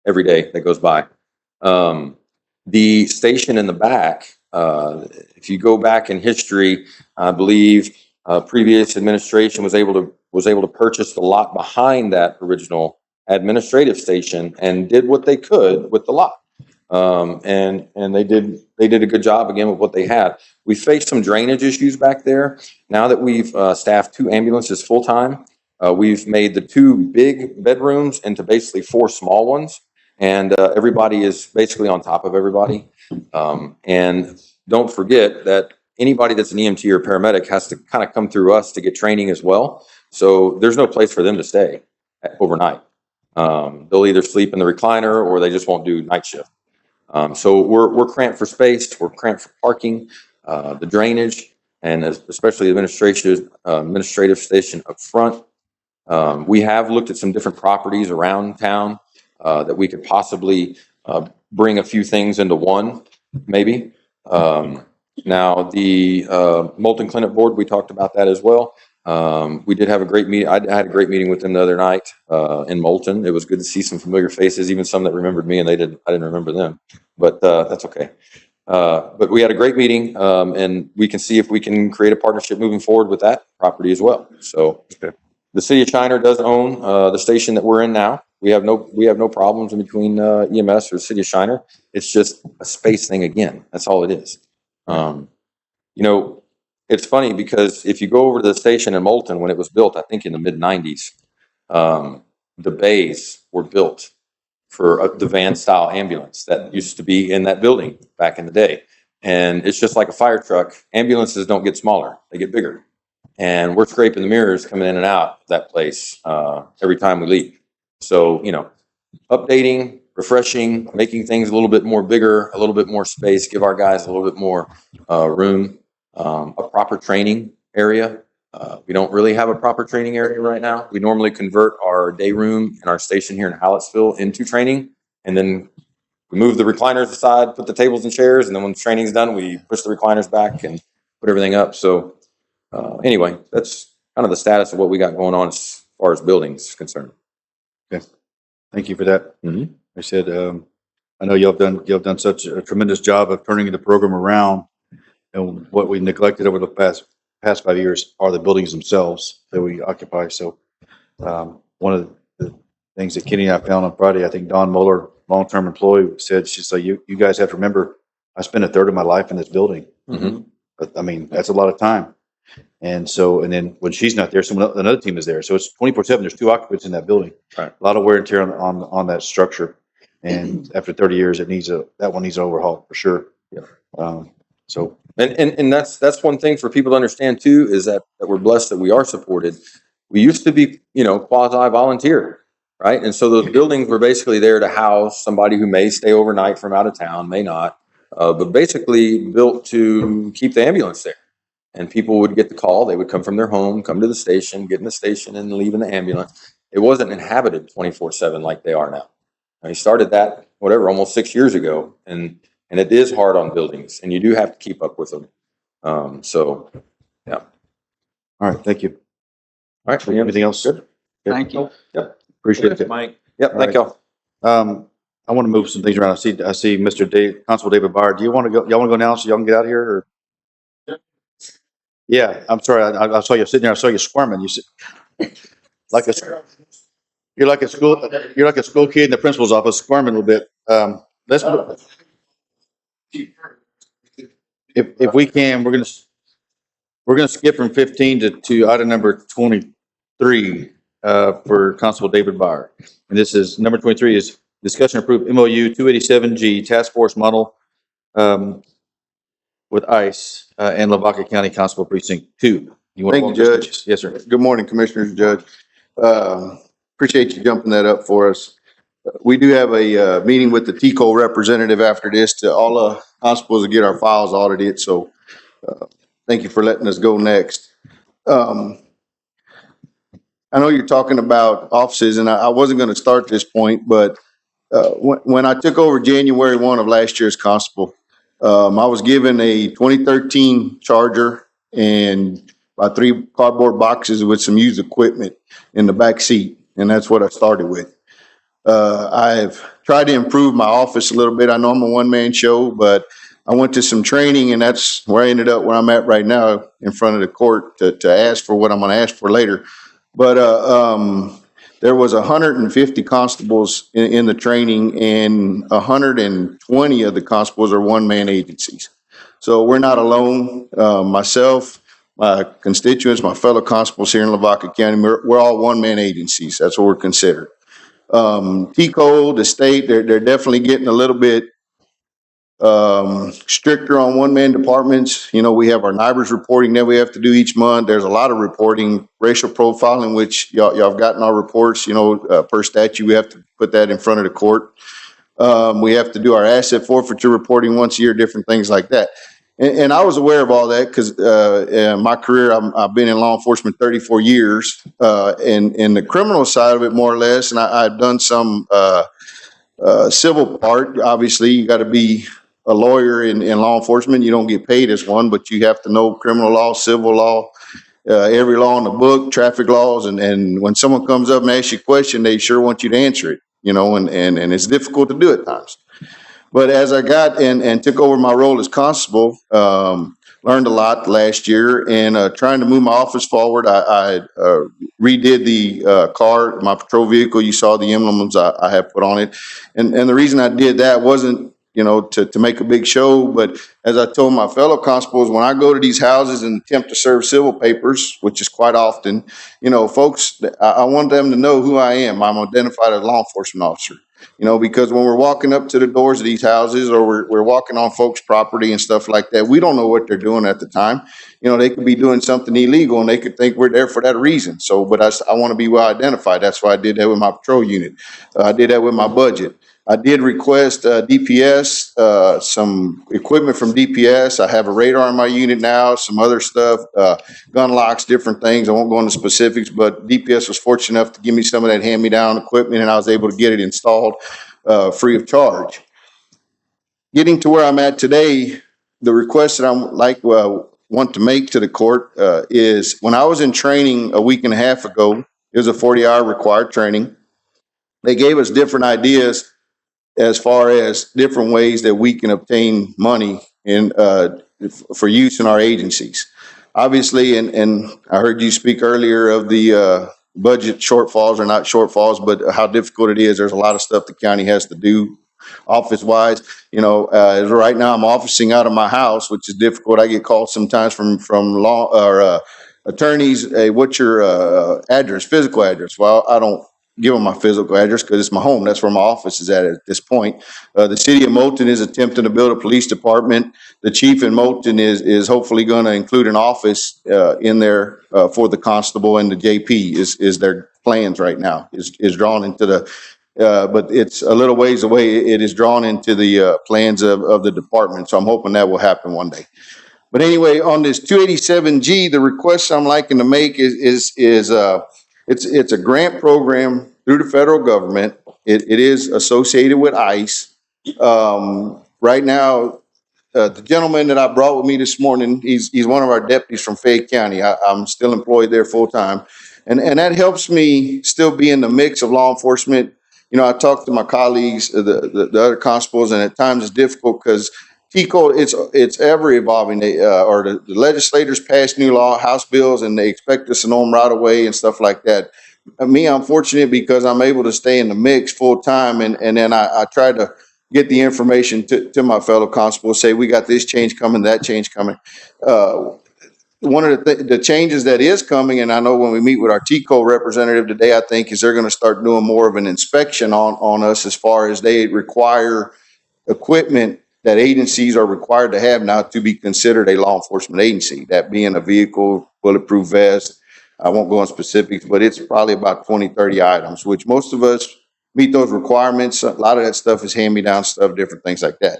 every day that goes by. The station in the back, if you go back in history, I believe previous administration was able to purchase the lot behind that original administrative station and did what they could with the lot. And they did a good job again with what they had. We faced some drainage issues back there. Now that we've staffed 2 ambulances full time, we've made the 2 big bedrooms into basically 4 small ones, and everybody is basically on top of everybody. And don't forget that anybody that's an EMT or paramedic has to kind of come through us to get training as well. So there's no place for them to stay overnight. They'll either sleep in the recliner or they just won't do night shift. So we're cramped for space, we're cramped for parking, the drainage, and especially the administrative station up front. We have looked at some different properties around town that we could possibly bring a few things into one, maybe. Now, the Molten Clinic Board, we talked about that as well. We did have a great meeting. I had a great meeting with them the other night in Moulton. It was good to see some familiar faces, even some that remembered me, and I didn't remember them, but that's okay. But we had a great meeting, and we can see if we can create a partnership moving forward with that property as well. So the city of Shiner does own the station that we're in now. We have no problems in between EMS or the city of Shiner. It's just a space thing again. That's all it is. You know, it's funny because if you go over to the station in Moulton, when it was built, I think in the mid-90s, the bays were built for the van style ambulance that used to be in that building back in the day. And it's just like a fire truck. Ambulances don't get smaller, they get bigger. And we're scraping the mirrors coming in and out of that place every time we leave. So, you know, updating, refreshing, making things a little bit more bigger, a little bit more space, give our guys a little bit more room, a proper training area. We don't really have a proper training area right now. We normally convert our day room and our station here in Hallettsville into training. And then we move the recliners aside, put the tables and chairs. And then when the training's done, we push the recliners back and put everything up. So anyway, that's kind of the status of what we got going on as far as buildings is concerned. Okay. Thank you for that. Mhm. I said, I know y'all have done such a tremendous job of turning the program around. And what we neglected over the past 5 years are the buildings themselves that we occupy. So one of the things that Kenny and I found on Friday, I think Don Mueller, long-term employee, said, she's like, you guys have to remember, I spent a third of my life in this building. Mhm. But, I mean, that's a lot of time. And so, and then when she's not there, another team is there. So it's 24/7. There's 2 occupants in that building. Right. A lot of wear and tear on that structure. And after 30 years, that one needs an overhaul for sure. Yeah. So. And that's one thing for people to understand too, is that we're blessed that we are supported. We used to be, you know, quasi-volunteer, right? And so those buildings were basically there to house somebody who may stay overnight from out of town, may not, but basically built to keep the ambulance there. And people would get the call, they would come from their home, come to the station, get in the station and leave in the ambulance. It wasn't inhabited 24/7 like they are now. I started that, almost 6 years ago. And it is hard on buildings and you do have to keep up with them. So, yeah. All right. Thank you. All right. Anything else? Good. Thank you. Yep. Appreciate it. Mike. Yep. Thank y'all. I want to move some things around. I see Mr. Constable David Byer. Do you want to go? Y'all want to go now so y'all can get out of here? Or? Yeah, I'm sorry. I saw you sitting there. I saw you squirming. You sit like you're like a school kid in the principal's office squirming a little bit. If we can, we're gonna skip from 15 to item number 23 for Constable David Byer. And this is number 23 is discussion approved MOU 287G task force model with ICE and Lavaca County Constable Precinct 2. Thank you, Judge. Yes, sir. Good morning, Commissioners, Judge. Appreciate you jumping that up for us. We do have a meeting with the TCO representative after this to all the constables to get our files audited. So thank you for letting us go next. I know you're talking about offices, and I wasn't going to start this point, but when I took over January 1 of last year's constable, I was given a 2013 Charger and about 3 cardboard boxes with some used equipment in the back seat, and that's what I started with. I've tried to improve my office a little bit. I know I'm a one-man show, but I went to some training, and that's where I ended up where I'm at right now in front of the court to ask for what I'm going to ask for later. But there was 150 constables in the training, and 120 of the constables are one-man agencies. So we're not alone. Myself, my constituents, my fellow constables here in Lavaca County, we're all one-man agencies. That's what we're considered. TCO, the state, they're definitely getting a little bit stricter on one-man departments. You know, we have our NIBRS reporting that we have to do each month. There's a lot of reporting, racial profiling, which y'all have gotten our reports. You know, per statute, we have to put that in front of the court. We have to do our asset forfeiture reporting once a year, different things like that. And I was aware of all that because in my career, I've been in law enforcement 34 years, and the criminal side of it, more or less. And I've done some civil part. Obviously, you got to be a lawyer in law enforcement. You don't get paid as one, but you have to know criminal law, civil law, every law in the book, traffic laws. And when someone comes up and asks you a question, they sure want you to answer it, and it's difficult to do at times. But as I got and took over my role as constable, learned a lot last year, and trying to move my office forward. I redid the car, my patrol vehicle. You saw the emblems I have put on it, and the reason I did that wasn't to make a big show, but as I told my fellow constables, when I go to these houses and attempt to serve civil papers, which is quite often, folks, I want them to know who I am. I'm identified as a law enforcement officer. Because when we're walking up to the doors of these houses, or we're walking on folks' property and stuff like that, we don't know what they're doing at the time. They could be doing something illegal and they could think we're there for that reason. So, but I want to be well identified. That's why I did that with my patrol unit. I did that with my budget. I did request DPS, some equipment from DPS. I have a radar in my unit now, some other stuff, gun locks, different things. I won't go into specifics, but DPS was fortunate enough to give me some of that hand-me-down equipment, and I was able to get it installed free of charge. Getting to where I'm at today, the request that want to make to the court is, when I was in training a week and a half ago, it was a 40-hour required training. They gave us different ideas as far as different ways that we can obtain money for use in our agencies. Obviously, and I heard you speak earlier of the budget shortfalls, or not shortfalls, but how difficult it is. There's a lot of stuff the county has to do office-wise. Right now I'm officing out of my house, which is difficult. I get calls sometimes from law or attorneys. Hey, what's your address, physical address? Well, I don't give them my physical address because it's my home. That's where my office is at this point. The city of Moulton is attempting to build a police department. The chief in Moulton is hopefully going to include an office in there for the constable, and the JP is their plans right now, is drawn into the but it's a little ways away. It is drawn into the plans of the department. So I'm hoping that will happen one day. But anyway, on this 287G, the request I'm liking to make is it's a grant program through the federal government. It is associated with ICE. Right now, the gentleman that I brought with me this morning, he's one of our deputies from Fayette County. I'm still employed there full time, and that helps me still be in the mix of law enforcement. I talk to my colleagues, the other constables, and at times it's difficult because TCO, it's ever evolving. The legislators pass new law, House bills, and they expect us to know them right away and stuff like that. Me, I'm fortunate because I'm able to stay in the mix full time, and then I try to get the information to my fellow constables, say we got this change coming, that change coming. One of the changes that is coming, and I know when we meet with our TCO representative today, I think is they're going to start doing more of an inspection on us, as far as they require equipment that agencies are required to have now to be considered a law enforcement agency, that being a vehicle, bulletproof vest. I won't go on specifics, but it's probably about 20, 30 items, which most of us meet those requirements. A lot of that stuff is hand-me-down stuff, different things like that.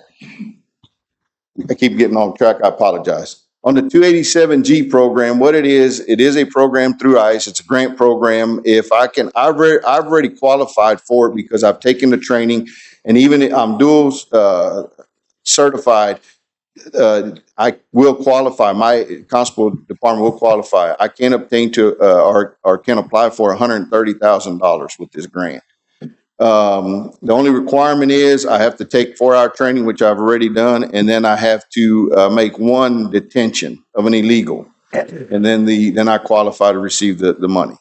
I keep getting off track. I apologize. On the 287G program, what it is a program through ICE. It's a grant program. If I can, I've already qualified for it because I've taken the training, and even I'm dual certified. I will qualify. My constable department will qualify. I can obtain or can apply for $130,000 with this grant. The only requirement is I have to take 4-hour training, which I've already done, and then I have to make one detention of an illegal, and then I qualify to receive the money.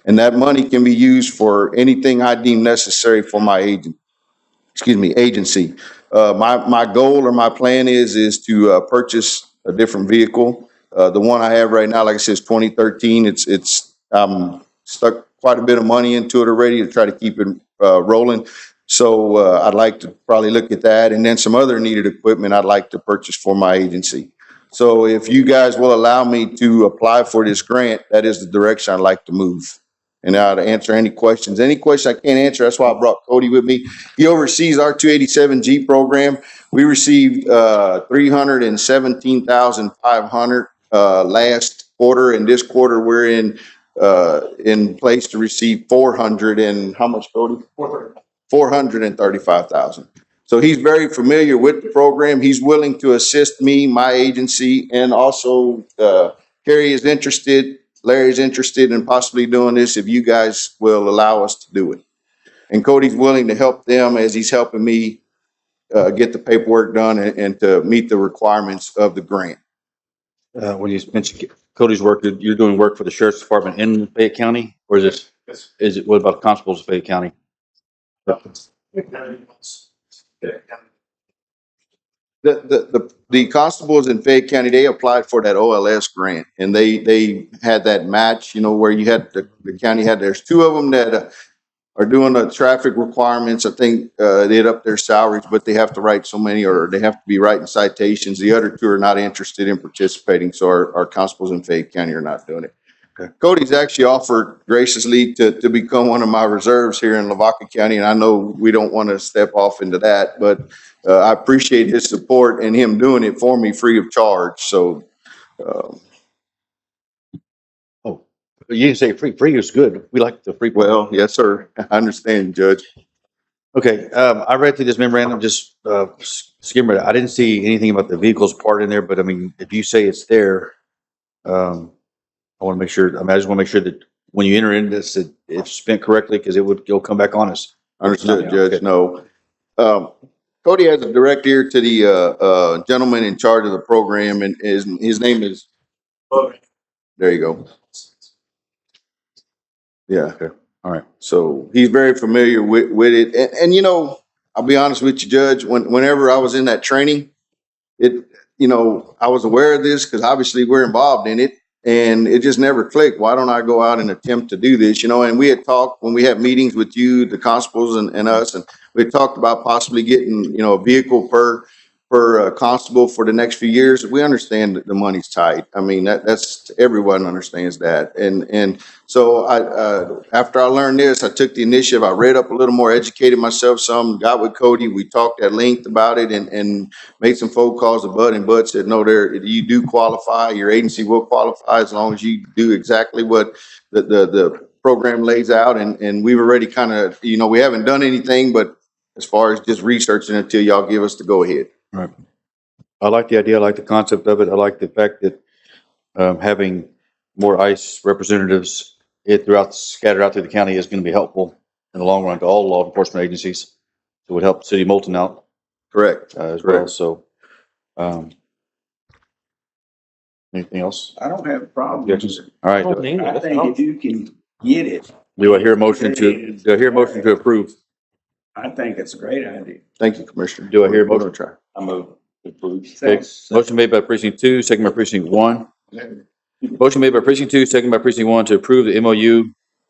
And that money can be used for anything I deem necessary for my agency. My goal or my plan is to purchase a different vehicle. The one I have right now, like I said, is 2013. It's stuck quite a bit of money into it already to try to keep it rolling. So I'd like to probably look at that, and then some other needed equipment I'd like to purchase for my agency. So if you guys will allow me to apply for this grant, that is the direction I'd like to move. And now to answer any questions I can't answer, that's why I brought Cody with me. He oversees our 287G program. We received $317,500 last quarter, and this quarter we're in place to receive 400 and how much, Cody? 435,000. So he's very familiar with the program. He's willing to assist me, my agency, and also Carrie is interested, Larry's interested in possibly doing this if you guys will allow us to do it. And Cody's willing to help them as he's helping me get the paperwork done and to meet the requirements of the grant. When you mentioned Cody's work, you're doing work for the sheriff's department in Fayette County, or what about constables of Fayette County? The constables in Fayette County, they applied for that OLS grant and they had that match, you know, where you had the county had, there's two of them that are doing the traffic requirements. I think they hit up their salaries, but they have to write so many, or they have to be writing citations. The other two are not interested in participating, so our constables in Fayette County are not doing it. Okay. Cody's actually offered graciously to become one of my reserves here in Lavaca County, and I know we don't want to step off into that, but I appreciate his support and him doing it for me free of charge. So, Oh, you didn't say free. Free is good. We like the free. well, yes, sir. I understand, Judge. Okay, I read through this memorandum, just skimmed it. I didn't see anything about the vehicles part in there, but I mean, if you say it's there, I want to make sure, I just want to make sure that when you enter into this, it's spent correctly, because it'll come back on us. Understood, Okay. Judge. No. Cody has a direct ear to the gentleman in charge of the program, and his name is. There you go. Yeah. Okay. All right. So he's very familiar with it, and you know, I'll be honest with you, Judge. Whenever I was in that training, I was aware of this because obviously we're involved in it, and it just never clicked. Why don't I go out and attempt to do this? And we had talked when we had meetings with you, the constables and us, and we had talked about possibly getting, a vehicle per constable for the next few years. We understand that the money's tight. I mean, that's everyone understands that. And so after I learned this, I took the initiative. I read up a little more, educated myself some, got with Cody. We talked at length about it and made some phone calls to Bud, and Bud said, no, you do qualify. Your agency will qualify as long as you do exactly what the program lays out. And we've already kind of, we haven't done anything, but as far as just researching until y'all give us the go ahead. Right. I like the idea. I like the concept of it. I like the fact that having more ICE representatives scattered out through the county is going to be helpful in the long run to all law enforcement agencies. It would help City of Moulton out. Correct. As Correct. well. So, anything else? I don't have a problem. Objections? All right. I think if you can get it, Do I hear a motion to approve? I think it's a great idea. Thank you, Commissioner. Do I hear a We're motion? gonna try. I move to approve. Okay. Motion made by precinct 2, second by precinct 1. Motion made by precinct 2, second by precinct 1 to approve the MOU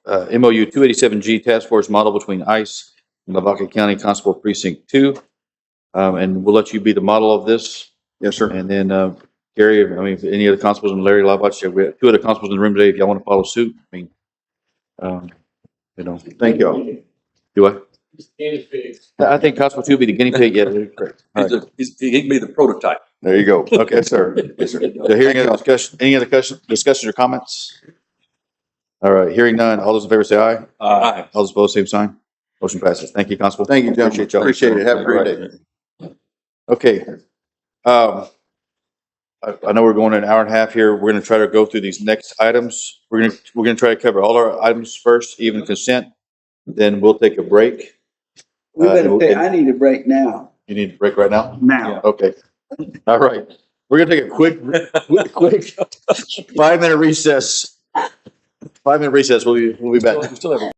287G task force model between ICE and Lavaca County Constable Precinct 2. And we'll let you be the model of this. Yes, sir. And then, Gary, I mean, if any other constables and Larry Lavaca, we have 2 other constables in the room today. If y'all want to follow suit, I mean, Thank y'all. do I? I think Constable 2 will be the guinea pig. Yeah, correct. All right. He can be the prototype. There you go. Okay. Yes, sir. Yes, sir. So hearing any other discussions or comments? All right, hearing none. All those in favor say aye. Aye. All those opposed, same sign. Motion passes. Thank you, Constable. Thank you, gentlemen. Appreciate y'all. Appreciate it. Have a great day. Okay. I know we're going an hour and a half here. We're going to try to go through these next items. We're going to try to cover all our items first, even consent. Then we'll take a break. I need a break now. You need a break right now? Now. Okay. All right. We're going to take a quick 5-minute recess. 5-minute recess. We'll be back. Still have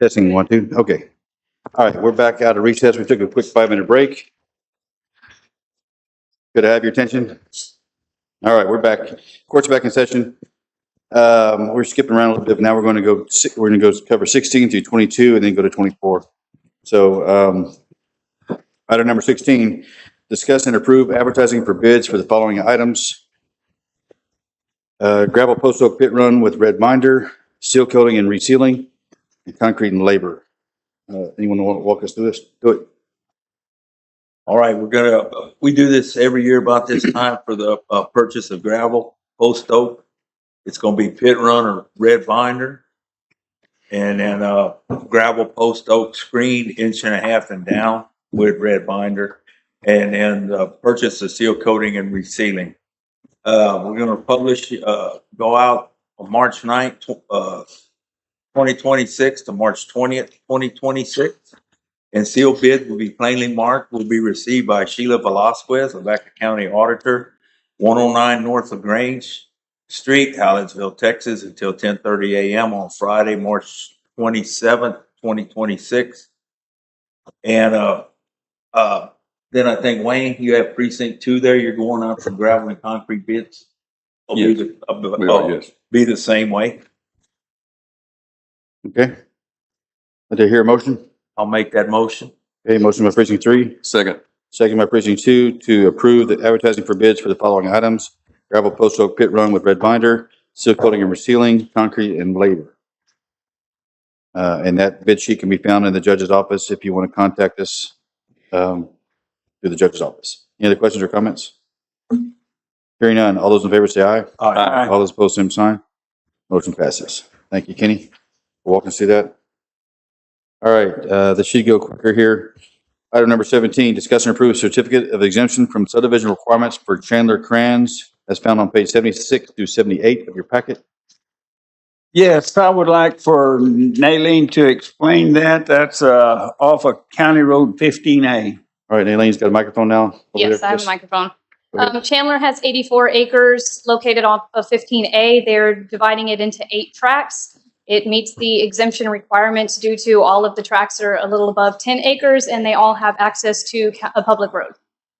Testing, 1, 2. Okay. All right, we're back out of recess. We took a quick 5-minute break. Could I have your attention? All right, we're back. Court's back in session. We're skipping around a little bit. Now we're going to go cover 16 through 22 and then go to 24. So, item number 16, discuss and approve advertising for bids for the following items. Gravel post oak pit run with red binder, seal coating and resealing, and concrete and labor. Anyone want to walk us through this? Do it. All right, we do this every year about this time for the purchase of gravel, post oak. It's gonna be pit run or red binder. And then gravel post oak screen 1.5 inches and down with red binder. And then purchase the seal coating and resealing. We're gonna publish, go out on March 9th, 2026 to March 20th, 2026. And sealed bid will be plainly marked, will be received by Sheila Velasquez, Lavaca County Auditor, 109 North LaGrange Street, Hallettsville, Texas, until 10:30 a.m. on Friday, March 27th, 2026. And then I think, Wayne, you have precinct 2 there. You're going out for gravel and concrete bids? Yes. Yes. Be the same way. Okay. Did I hear a motion? I'll make that motion. Okay, motion by precinct 3, Second. second by precinct 2 to approve the advertising for bids for the following items. Gravel post oak pit run with red binder, seal coating and resealing, concrete and labor. And that bid sheet can be found in the judge's office if you want to contact us through the judge's office. Any other questions or comments? Hearing none. All those in favor say aye. Aye. All those opposed, same sign. Motion passes. Thank you, Kenny, for walking us through that. All right, this should go quicker here. Item number 17, discuss and approve certificate of exemption from subdivision requirements for Chandler Crans, as found on page 76 through 78 of your packet. Yes, I would like for Nalene to explain that. That's off of County Road 15A. All right, Nalene's got a microphone now. over Yes, there. I have a microphone. Go ahead. Chandler has 84 acres located off of 15A. They're dividing it into 8 tracts. It meets the exemption requirements due to all of the tracts are a little above 10 acres and they all have access to a public road.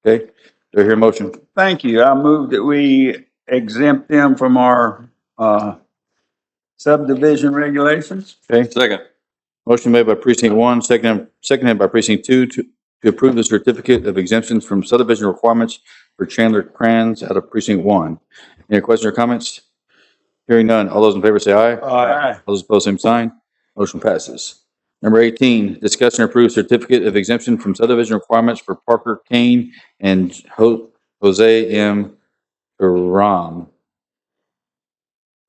Okay, do I hear a motion? Thank you. I move that we exempt them from our subdivision regulations. Okay, Second. motion made by precinct 1, seconded by precinct 2 to approve the certificate of exemptions from subdivision requirements for Chandler Crans out of precinct 1. Any questions or comments? Hearing none. All those in favor say aye. Aye. All those opposed, same sign. Motion passes. Number 18, discuss and approve certificate of exemption from subdivision requirements for Parker Kane and Jose M. Karam.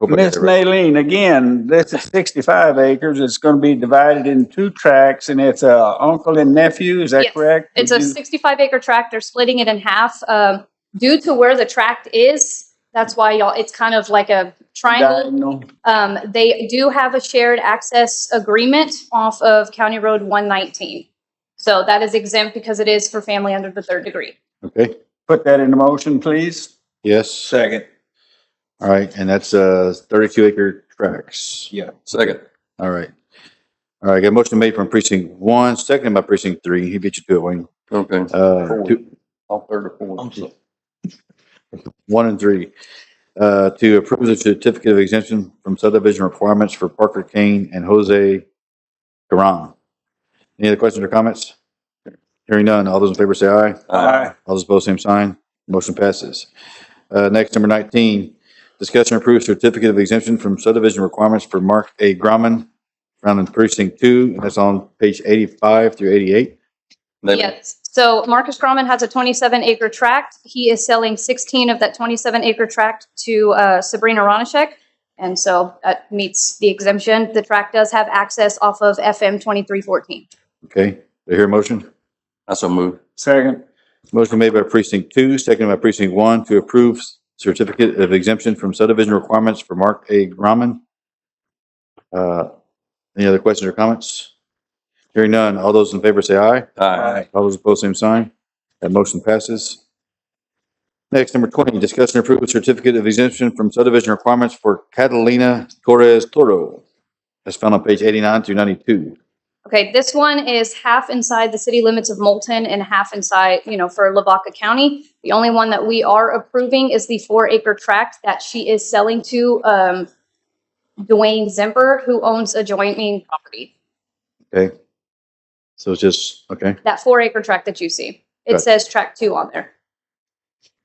Hope I got Miss that right. Nalene, again, this is 65 acres. It's going to be divided in 2 tracts and it's uncle and nephew. Is that Yes. correct? It's a 65-acre tract. They're splitting it in half. Due to where the tract is, that's why it's kind of like a triangle. Diagonal. They do have a shared access agreement off of County Road 119. So that is exempt because it is for family under the 3rd degree. Okay, Put that in the motion, please. yes. Second. All right, and that's 32-acre tracts. Yeah. Second. All right. All right, got a motion made from precinct 1, seconded by precinct 3. He beat you to it, Wayne. Okay. All third or fourth. 1 and 3. To approve the certificate of exemption from subdivision requirements for Parker Kane and Jose Karam. Any other questions or comments? Hearing none. All those in favor say aye. Aye. All those opposed, same sign. Motion passes. Next, number 19, discuss and approve certificate of exemption from subdivision requirements for Mark A. Grumman, found in precinct 2, and that's on page 85 through 88. Yes. So Marcus Grauman has a 27-acre tract. He is selling 16 of that 27-acre tract to Sabrina Ronishek. And so that meets the exemption. The tract does have access off of FM 2314. Okay, do I hear a motion? I so move. Second. Motion made by precinct 2, seconded by precinct 1 to approve certificate of exemption from subdivision requirements for Mark A. Grumman. Any other questions or comments? Hearing none. All those in favor say aye. Aye. All those opposed, same sign. That motion passes. Next, number 20, discuss and approve a certificate of exemption from subdivision requirements for Catalina Torres Toro, That's found on page 89 through 92. Okay, this one is half inside the city limits of Moulton and half inside, for Lavaca County. The only one that we are approving is the 4-acre tract that she is selling to Dwayne Zemper, who owns adjoining property. Okay. So it's just, okay. That 4-acre tract that you see. It Gotcha. says tract 2 on there.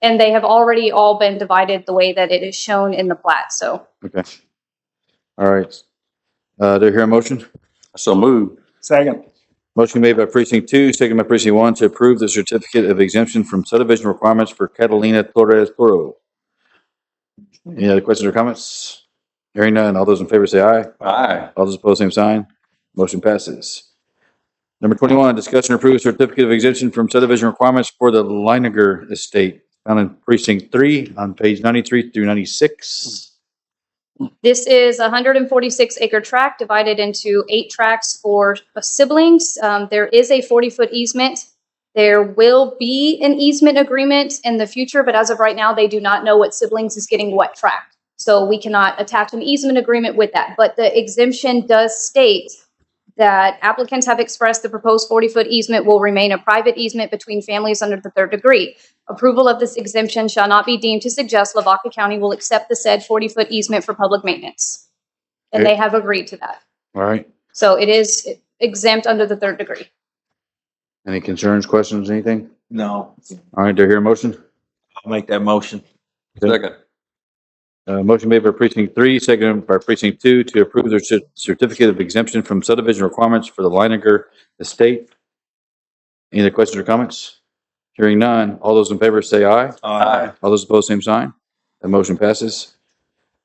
And they have already all been divided the way that it is shown in the plat, so. Okay. All right. Do I hear a motion? So moved. Second. Motion made by precinct 2, second by precinct 1 to approve the certificate of exemption from subdivision requirements for Catalina Torres Toro. Any other questions or comments? Hearing none. All those in favor say aye. Aye. All those opposed, same sign. Motion passes. Number 21, discuss and approve certificate of exemption from subdivision requirements for the Leiniger Estate, found in precinct 3 on page 93 through 96. This is a 146-acre tract divided into 8 tracts for siblings. There is a 40-foot easement. There will be an easement agreement in the future, but as of right now, they do not know what siblings is getting what tract. So we cannot attach an easement agreement with that. But the exemption does state that applicants have expressed the proposed 40-foot easement will remain a private easement between families under the 3rd degree. Approval of this exemption shall not be deemed to suggest Lavaca County will accept the said 40-foot easement for public maintenance. And Okay. they have agreed to that. All right. So it is exempt under the 3rd degree. Any concerns, questions, anything? No. All right, do I hear a motion? I'll make that motion. Second. Motion made by precinct 3, seconded by precinct 2 to approve the certificate of exemption from subdivision requirements for the Leiniger Estate. Any other questions or comments? Hearing none. All those in favor say aye. Aye. All those opposed, same sign. The motion passes.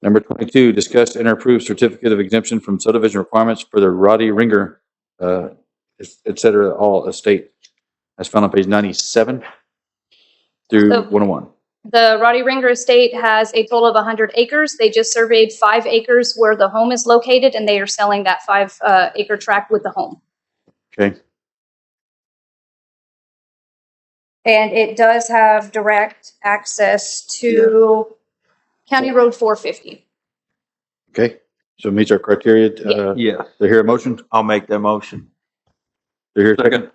Number 22, discuss and approve certificate of exemption from subdivision requirements for the Roddy Ringer, et cetera, all estate. That's found on page 97 through So- 101. The Roddy Ringer Estate has a total of 100 acres. They just surveyed 5 acres where the home is located, and they are selling that 5-acre tract with the home. Okay. And it does have direct access to County Road 450. Okay. So it meets our criteria. Yeah, Do I hear a motion? I'll make that motion. Do I hear a second?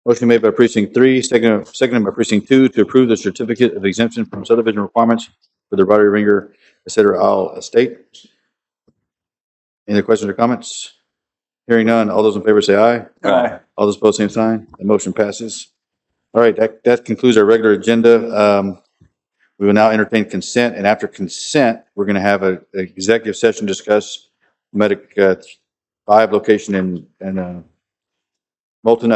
Motion made by precinct 3, seconded by precinct 2 to approve the certificate of exemption from subdivision requirements for the Roddy Ringer, et cetera, all estate. Any other questions or comments? Hearing none. All those in favor say aye. Aye. All those opposed, same sign. The motion passes. All right, that concludes our regular agenda. We will now entertain consent, and after consent, we're going to have an executive session, discuss Medic 5 location in Moulton.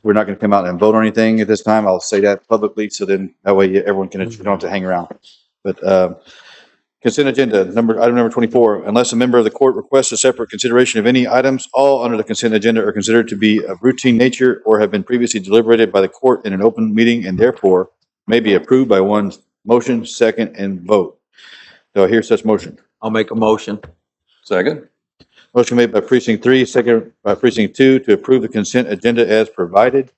We're not going to come out and vote on anything at this time. I'll say that publicly, so then that way everyone can, you don't have to hang around. But consent agenda, item number 24, unless a member of the court requests a separate consideration of any items, all under the consent agenda are considered to be of routine nature or have been previously deliberated by the court in an open meeting and therefore may be approved by one motion, second, and vote. Do I hear such motion? I'll make a motion. Second. Motion made by precinct 3, second by precinct 2 to approve the consent agenda as provided.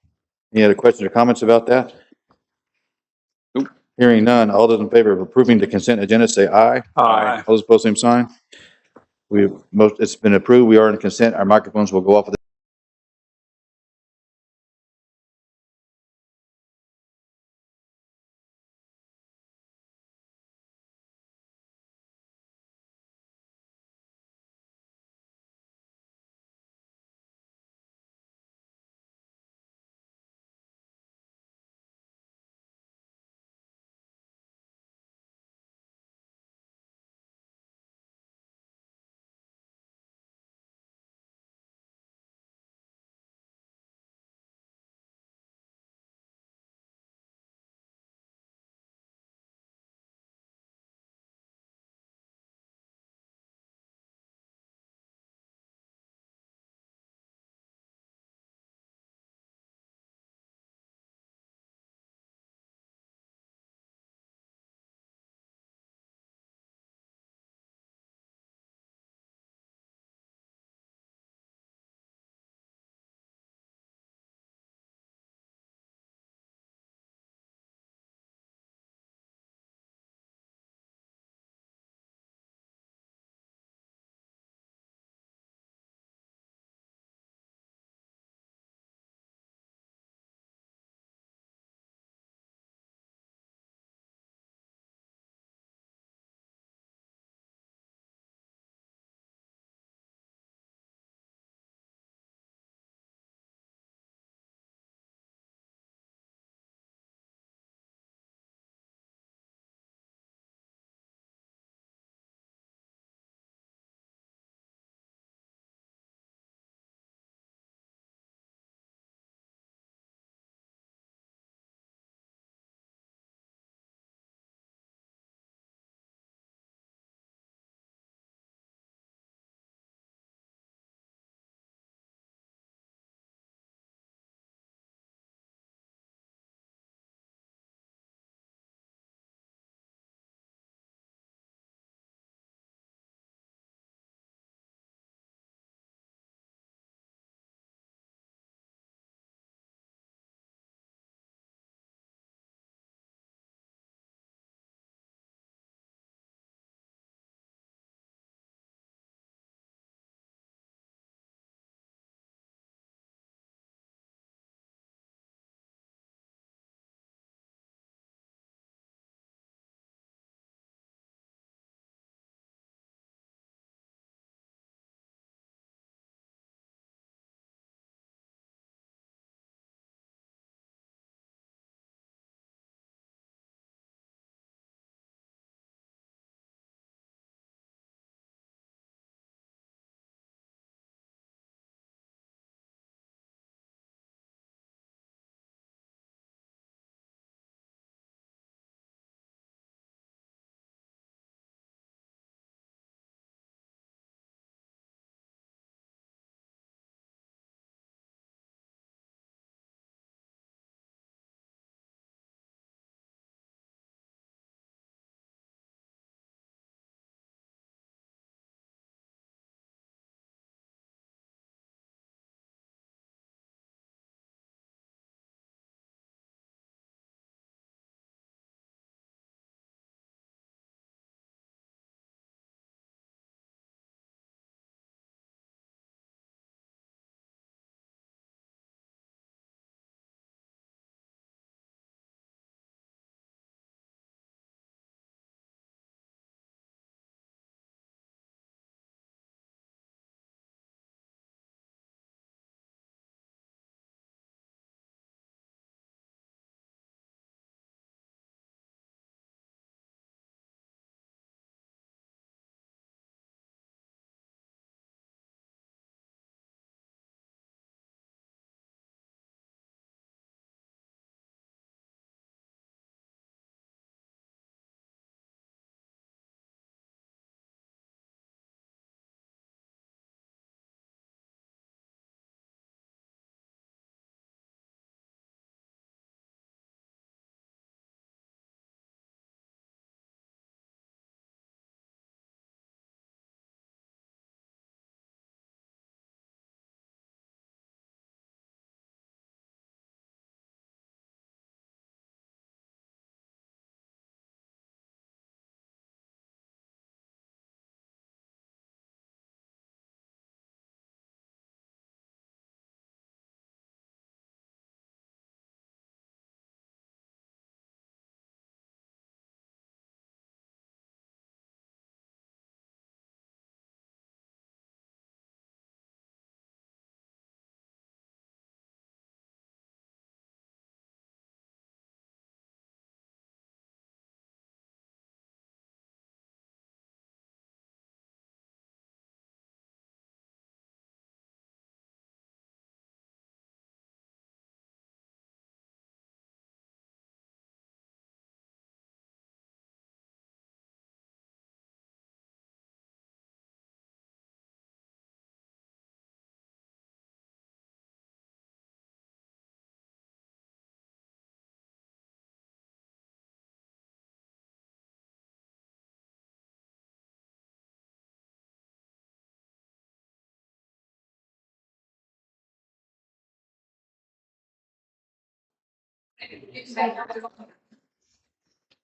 Any other questions or comments about that? Nope. Hearing none. All those in favor of approving the consent agenda say aye. Aye. All those opposed, same sign. It's been approved. We are in consent. Our microphones will go off.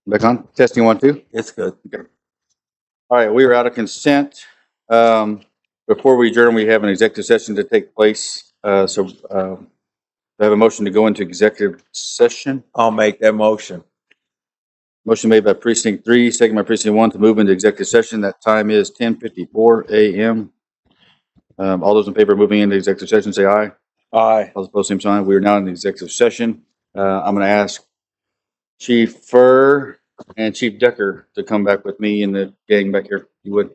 Back on, testing 1, 2. It's good. All right, we are out of consent. Before we adjourn, we have an executive session to take place. I have a motion to go into executive session. I'll make that motion. Motion made by precinct 3, second by precinct 1 to move into executive session. That time is 10:54 a.m. All those in favor of moving into executive session, say aye. Aye. All opposed, same sign. We are now in executive session. I'm going to ask Chief Furr and Chief Decker to come back with me and the gang back here. You would?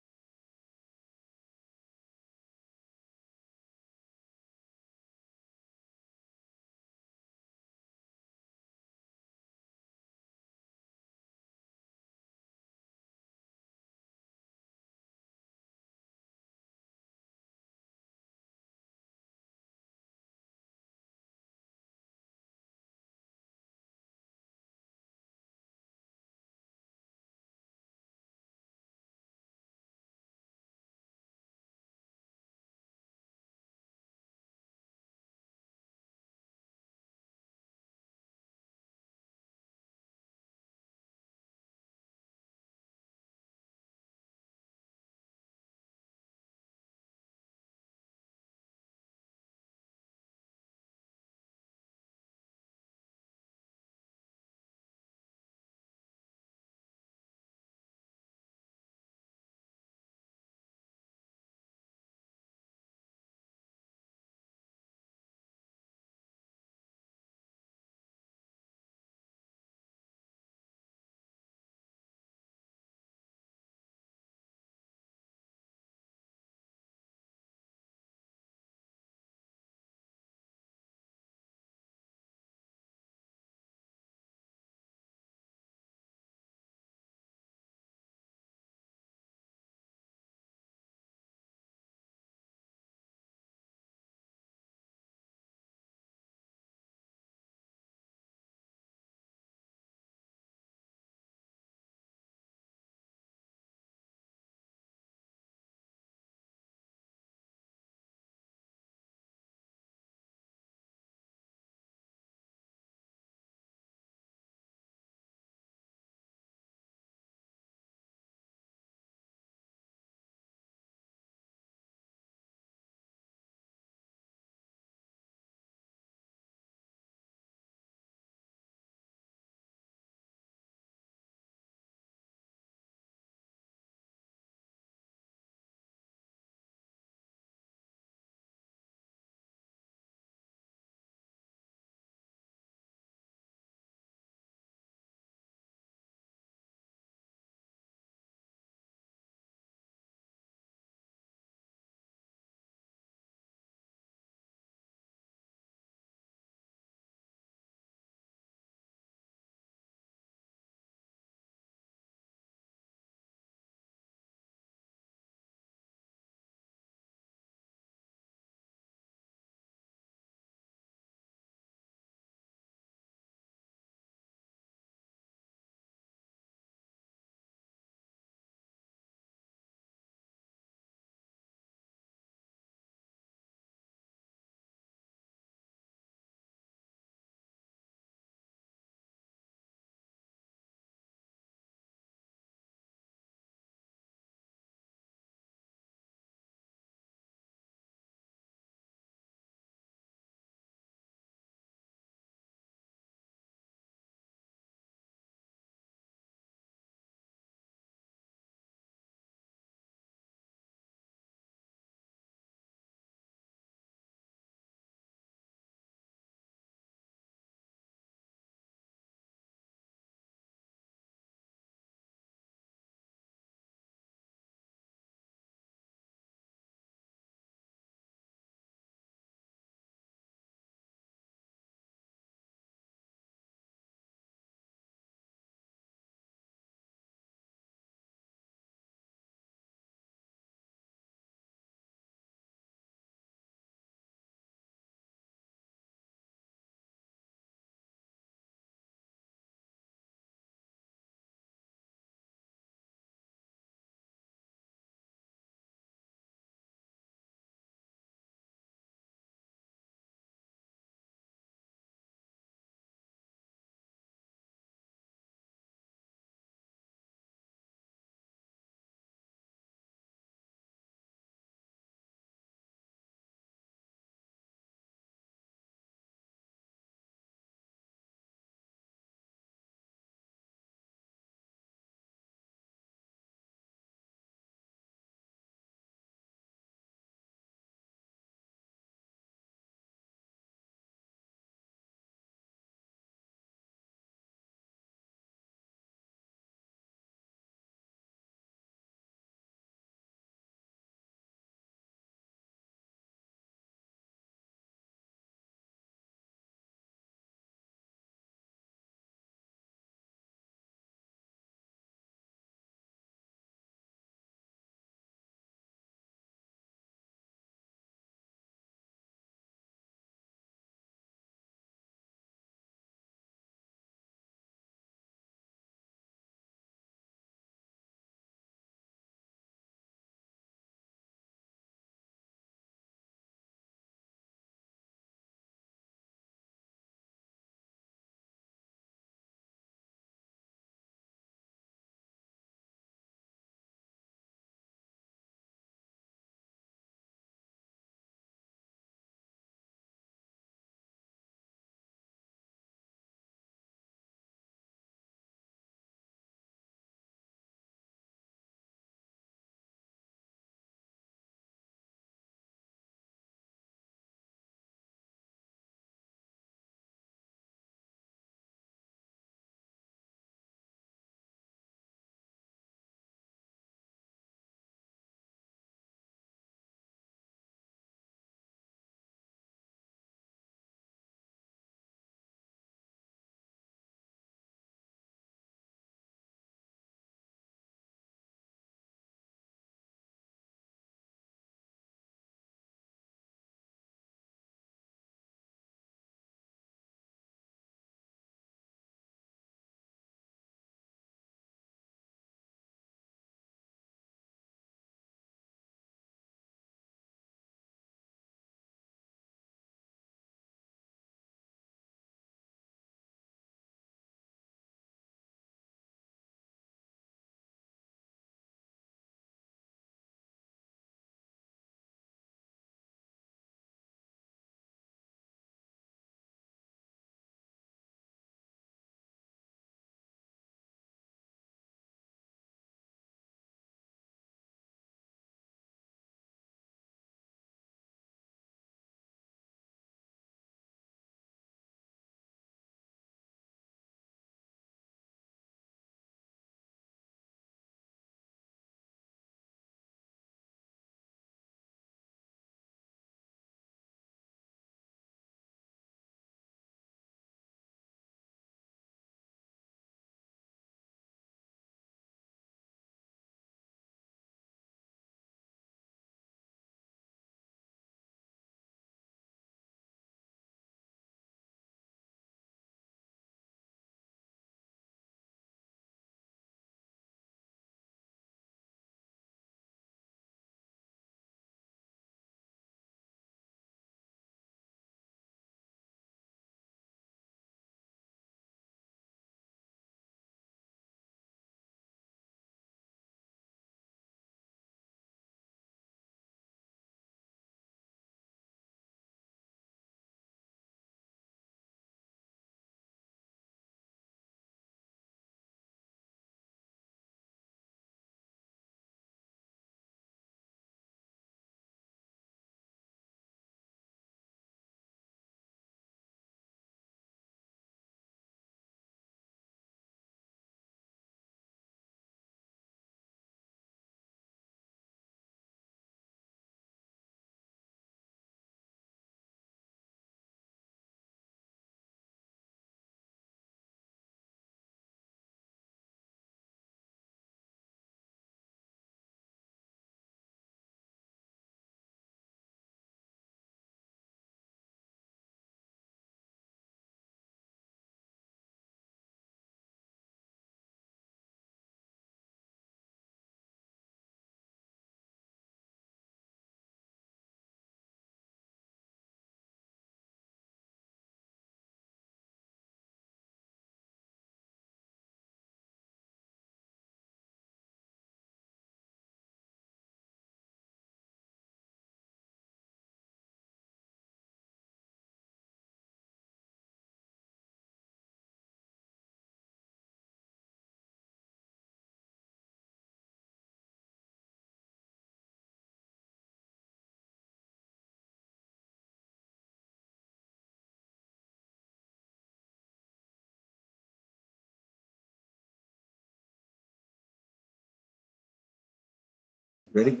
Ready?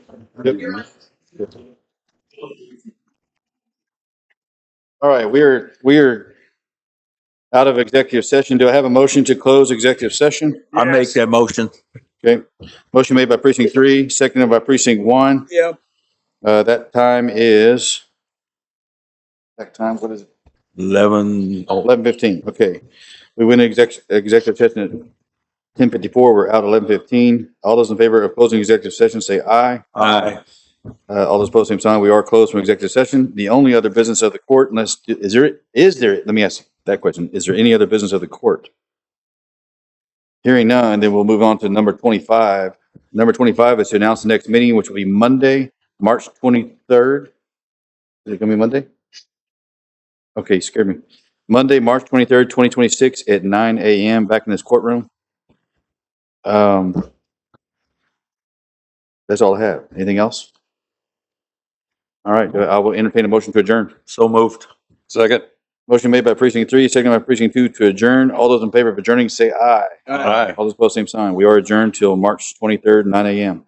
All right, we are out of executive session. Do I have a motion to close executive session? I make that motion. Okay. Motion made by precinct 3, seconded by precinct 1. Yep. That time is, what is it? 11:15. Okay. We went executive session at 10:54. We're out 11:15. All those in favor of closing executive session, say aye. Aye. All those opposed, same sign. We are closed from executive session. The only other business of the court, is there, let me ask that question. Is there any other business of the court? Hearing none, then we'll move on to number 25. Number 25 is to announce the next meeting, which will be Monday, March 23rd. Is it going to be Monday? Okay, you scared me. Monday, March 23rd, 2026 at 9 a.m. back in this courtroom. That's all I have. Anything else? All right, I will entertain a motion to adjourn. So moved. Second. Motion made by precinct 3, seconded by precinct 2 to adjourn. All those in favor of adjourning, say aye. Aye. All those opposed, same sign. We are adjourned till March 23rd, 9 a.m.